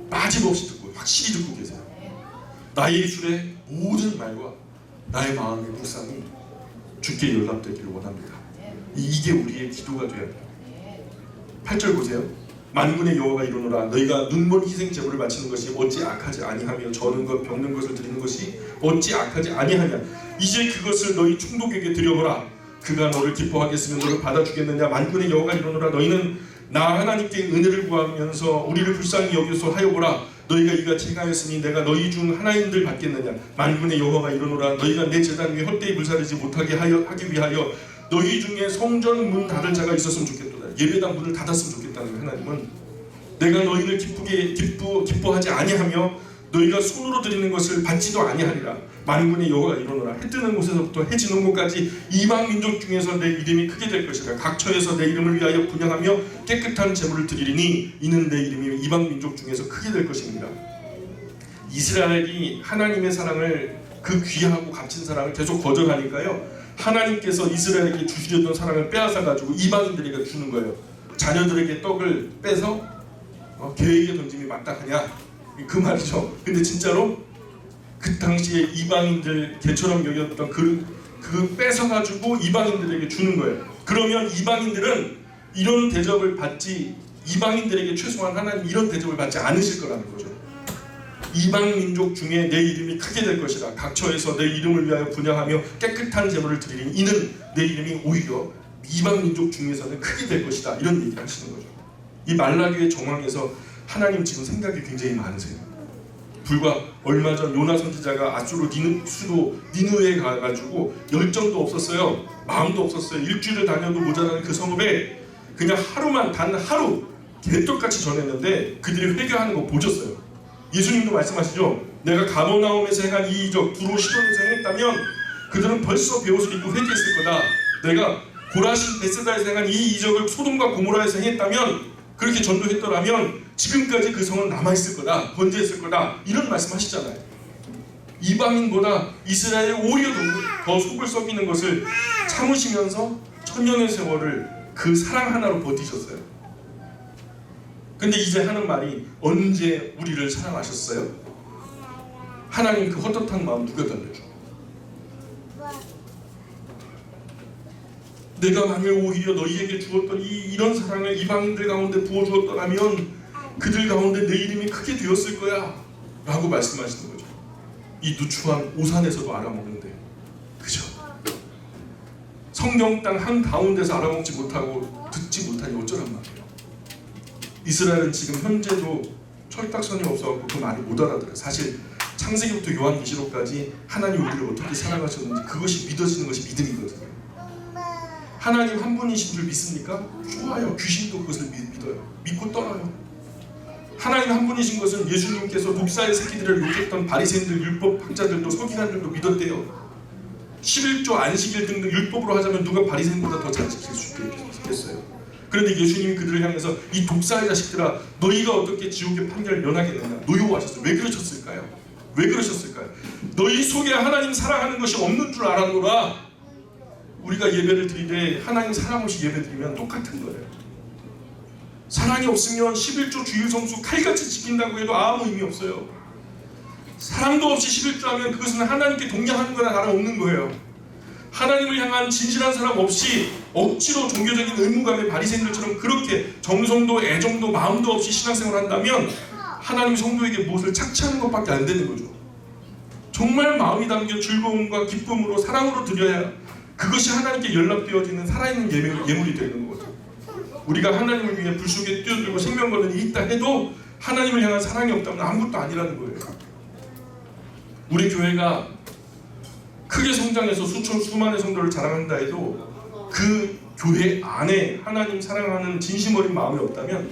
빠짐없이 듣고 확실히 듣고 계세요. 나의 입술의 모든 말과 나의 마음의 묵상이 주께 연락되기를 원합니다. 이게 우리의 기도가 되어야 돼요. 8절 보세요. 만군의 여호와가 이르노라 너희가 눈먼 희생 제물을 바치는 것이 어찌 악하지 아니하며 저는 것 병든 것을 드리는 것이 어찌 악하지 아니하냐. 이제 그것을 너희 충독에게 드려보라. 그가 너를 기뻐하겠으면 너를 받아주겠느냐. 만군의 여호와가 이르노라 너희는 나 하나님께 은혜를 구하면서 우리를 불쌍히 여겨서 하여보라. 너희가 이같이 행하였으니 내가 너희 중 하나인들 받겠느냐. 만군의 여호와가 이르노라 너희가 내 제단 위에 헛되이 불사르지 못하게 하기 위하여 너희 중에 성전 문 닫을 자가 있었으면 좋겠도다. 예배당 문을 닫았으면 좋겠다는 하나님은 내가 너희를 기뻐하지 아니하며 너희가 손으로 드리는 것을 받지도 아니하리라. 만군의 여호와가 이르노라 해 뜨는 곳에서부터 해 지는 곳까지 이방 민족 중에서 내 이름이 크게 될 것이라. 각처에서 내 이름을 위하여 분향하며 깨끗한 제물을 드리리니 이는 내 이름이 이방 민족 중에서 크게 될 것입니다. 이스라엘이 하나님의 사랑을, 그 귀하고 값진 사랑을 계속 거절하니까요, 하나님께서 이스라엘에게 주시려던 사랑을 빼앗아 가지고 이방인들에게 주는 거예요. 자녀들에게 떡을 빼서 개에게 던짐이 마땅하냐, 그 말이죠. 근데 진짜로 그 당시에 이방인들 개처럼 여겼던 그 뺏어가지고 이방인들에게 주는 거예요. 그러면 이방인들은 이런 대접을 받지, 이방인들에게 최소한 하나님 이런 대접을 받지 않으실 거라는 거죠. 이방 민족 중에 내 이름이 크게 될 것이라. 각처에서 내 이름을 위하여 분향하며 깨끗한 제물을 드리니 이는 내 이름이 오히려 이방 민족 중에서는 크게 될 것이다. 이런 얘기를 하시는 거죠. 이 말라기의 정황에서 하나님 지금 생각이 굉장히 많으세요. 불과 얼마 전 요나 선지자가 아수르 수도 니느웨에 가가지고 열정도 없었어요. 마음도 없었어요. 일주일을 다녀도 모자라는 그 성읍에 그냥 하루만, 단 하루 개떡같이 전했는데 그들이 회개하는 거 보셨어요. 예수님도 말씀하시죠. 내가 가버나움에서 행한 이 이적 두로 시돈에서 행했다면 그들은 벌써 베옷을 입고 회개했을 거다. 내가 고라신 베세다에서 행한 이 이적을 소돔과 고모라에서 행했다면, 그렇게 전도했더라면 지금까지 그 성은 남아있을 거다, 건재했을 거다, 이런 말씀하시잖아요. 이방인보다 이스라엘이 오히려 더 속을 썩이는 것을 참으시면서 천년의 세월을 그 사랑 하나로 버티셨어요. 근데 이제 하는 말이 언제 우리를 사랑하셨어요? 하나님 그 헛헛한 마음 누가 달래줘? 내가 만일 오히려 너희에게 주었던 이런 사랑을 이방인들 가운데 부어주었더라면 그들 가운데 내 이름이 크게 되었을 거야 라고 말씀하시는 거죠. 이 누추한 오산에서도 알아먹는데, 그죠? 성경 땅 한가운데서 알아먹지 못하고 듣지 못하니 어쩌란 말이에요. 이스라엘은 지금 현재도 철딱선이 없어갖고 그 말을 못 알아들어요. 사실 창세기부터 요한계시록까지 하나님 우리를 어떻게 사랑하셨는지 그것이 믿어지는 것이 믿음이거든요. 하나님 한 분이신 줄 믿습니까? 좋아요. 귀신도 그것을 믿어요. 믿고 떠나요. 하나님 한 분이신 것은 예수님께서 목사의 새끼들을 욕했던 바리새인들, 율법 학자들도 서기관들도 믿었대요. 11조 안식일 등등 율법으로 하자면 누가 바리새인보다 더 잘 지킬 수 있겠어요. 그런데 예수님이 그들을 향해서 이 독사의 자식들아 너희가 어떻게 지옥의 판결을 면하겠느냐 노여워하셨어요. 왜 그러셨을까요? 왜 그러셨을까요? 너희 속에 하나님 사랑하는 것이 없는 줄 알았노라. 우리가 예배를 드리되 하나님 사랑 없이 예배 드리면 똑같은 거예요. 사랑이 없으면 11조 주일성수 칼같이 지킨다고 해도 아무 의미 없어요. 사랑도 없이 11조 하면 그것은 하나님께 동냥하는 거나 다름없는 거예요. 하나님을 향한 진실한 사랑 없이 억지로 종교적인 의무감에 바리새인들처럼 그렇게 정성도 애정도 마음도 없이 신앙생활을 한다면 하나님 성도에게 무엇을 착취하는 것밖에 안 되는 거죠. 정말 마음이 담겨 즐거움과 기쁨으로 사랑으로 드려야 그것이 하나님께 연락되어지는 살아있는 예물이 되는 거죠. 우리가 하나님을 위해 불 속에 뛰어들고 생명 거는 일이 있다 해도 하나님을 향한 사랑이 없다면 아무것도 아니라는 거예요. 우리 교회가 크게 성장해서 수많은 성도를 자랑한다 해도 그 교회 안에 하나님 사랑하는 진심 어린 마음이 없다면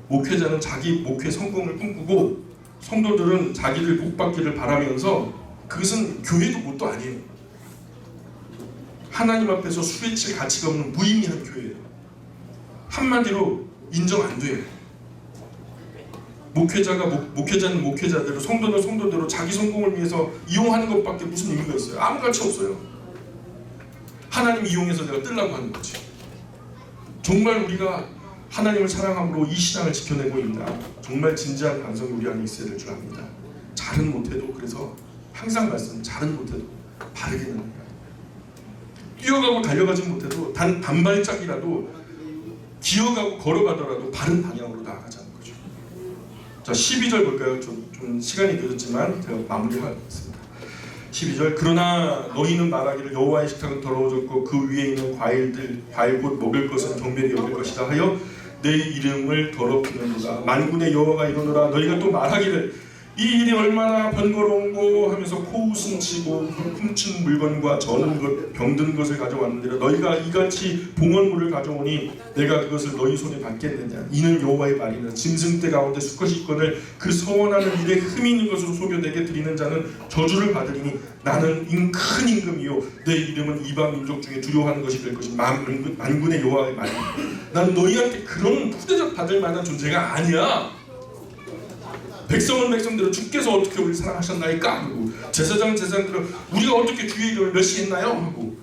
목회자는 자기 목회 성공을 꿈꾸고 성도들은 자기들 복받기를 바라면서 그것은 교회도 뭣도 아니에요. 하나님 앞에서 수배칠 가치가 없는 무의미한 교회예요. 한마디로 인정 안 돼요. 목회자는 목회자대로, 성도는 성도대로 자기 성공을 위해서 이용하는 것밖에 무슨 의미가 있어요? 아무 가치 없어요. 하나님 이용해서 내가 뜨려고 하는 거지. 정말 우리가 하나님을 사랑함으로 이 신앙을 지켜내고 있나? 정말 진지한 반성이 우리 안에 있어야 될 줄 압니다. 잘은 못해도, 그래서 항상 말씀, 잘은 못해도 바르게는 해야 돼요. 뛰어가고 달려가진 못해도 단 반발짝이라도 기어가고 걸어가더라도 바른 방향으로 나아가자는 거죠. 자, 12절 볼까요? 좀 시간이 늦었지만 제가 마무리하겠습니다. 12절, 그러나 너희는 말하기를 여호와의 식탁은 더러워졌고 그 위에 있는 과일 곧 먹을 것은 경배히 여길 것이다 하여 내 이름을 더럽히는도다. 만군의 여호와가 이르노라. 너희가 또 말하기를 이 일이 얼마나 번거로운고 하면서 코웃음치고 훔친 물건과 저는 것 병든 것을 가져왔는데 너희가 이같이 봉헌물을 가져오니 내가 그것을 너희 손에 받겠느냐. 이는 여호와의 말이라. 짐승떼 가운데 수컷이 있거늘 그 서원하는 일에 흠이 있는 것으로 속여 내게 드리는 자는 저주를 받으리니 나는 큰 임금이요 내 이름은 이방 민족 중에 두려워하는 것이 될 것이 만군의 여호와의 말이라. 나는 너희한테 그런 푸대접 받을 만한 존재가 아니야. 백성은 백성대로 주께서 어떻게 우리를 사랑하셨나이까 하고, 제사장은 우리가 어떻게 주의 이름을 멸시했나요 하고,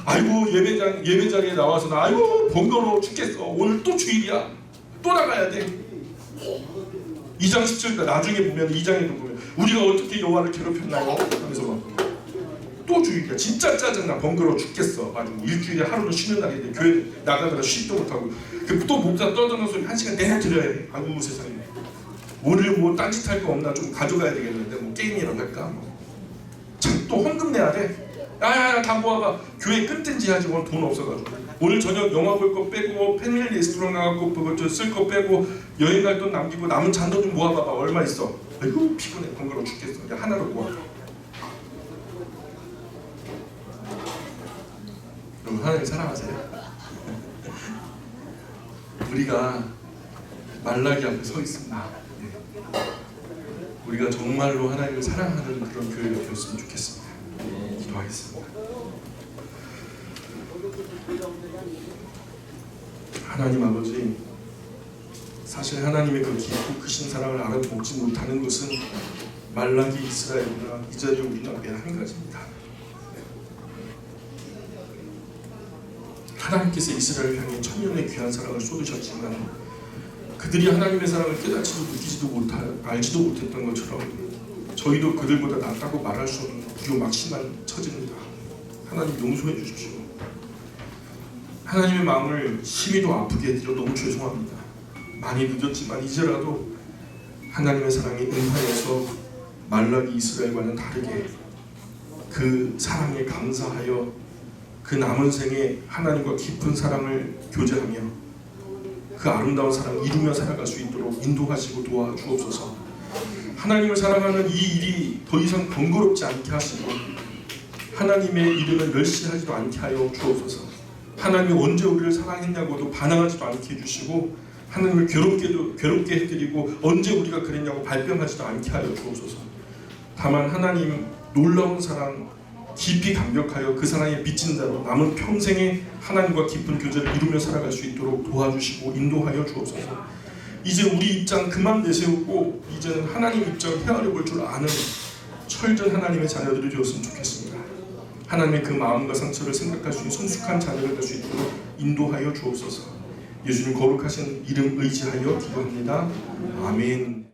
아이고 예배 자리에 나와서 아이고 번거로워 죽겠어, 오늘 또 주일이야, 또 나가야 돼. 2장 17절 나중에 보면 2장에도 보면 우리가 어떻게 여호와를 괴롭혔나요 하면서 막 또 주일이야, 진짜 짜증나, 번거로워 죽겠어, 아주 일주일에 하루도 쉬는 날인데 교회 나가다가 쉬지도 못하고 또 목사 떠드는 소리 1시간 내내 들어야 해. 아이고 세상에, 오늘 뭐 딴짓할 거 없나, 좀 가져가야 되겠는데 뭐 게임이라도 할까? 참 또 헌금 내야 돼. 야야야 다 모아봐. 교회 끈든지 하지 오늘 돈 없어가지고. 오늘 저녁 영화 볼 거 빼고 패밀리 레스토랑 가갖고 그거 쓸 거 빼고 여행 갈 돈 남기고 남은 잔돈 좀 모아봐봐. 얼마 있어? 아이고 피곤해, 번거로워 죽겠어. 그냥 하나로 모아. 여러분 하나님 사랑하세요? 우리가 말라기 앞에 서 있습니다. 우리가 정말로 하나님을 사랑하는 그런 교회가 되었으면 좋겠습니다. 기도하겠습니다. 하나님 아버지, 사실 하나님의 그 깊고 크신 사랑을 알아보지 못하는 것은 말라기 이스라엘이나 이 자리에 우리나 매한 가지입니다. 하나님께서 이스라엘을 향해 천년의 귀한 사랑을 쏟으셨지만 그들이 하나님의 사랑을 깨닫지도 느끼지도 알지도 못했던 것처럼 저희도 그들보다 낫다고 말할 수 없는 무교막심한 처지입니다. 하나님 용서해 주십시오. 하나님의 마음을 심히도 아프게 해드려 너무 죄송합니다. 많이 늦었지만 이제라도 하나님의 사랑이 응하여서 말라기 이스라엘과는 다르게 그 사랑에 감사하여 그 남은 생에 하나님과 깊은 사랑을 교제하며 그 아름다운 사랑을 이루며 살아갈 수 있도록 인도하시고 도와주옵소서. 하나님을 사랑하는 이 일이 더 이상 번거롭지 않게 하시고 하나님의 이름을 멸시하지도 않게 하여 주옵소서. 하나님이 언제 우리를 사랑했냐고도 반항하지도 않게 해주시고 하나님을 괴롭게 해드리고 언제 우리가 그랬냐고 발뺌하지도 않게 하여 주옵소서. 다만 하나님 놀라운 사랑, 깊이 감격하여 그 사랑에 비친 자로 남은 평생에 하나님과 깊은 교제를 이루며 살아갈 수 있도록 도와주시고 인도하여 주옵소서. 이제 우리 입장 그만 내세우고 이제는 하나님 입장 헤아려 볼 줄 아는 철전 하나님의 자녀들이 되었으면 좋겠습니다. 하나님의 그 마음과 상처를 생각할 수 있는 성숙한 자녀가 될 수 있도록 인도하여 주옵소서. 예수님 거룩하신 이름 의지하여 기도합니다. 아멘.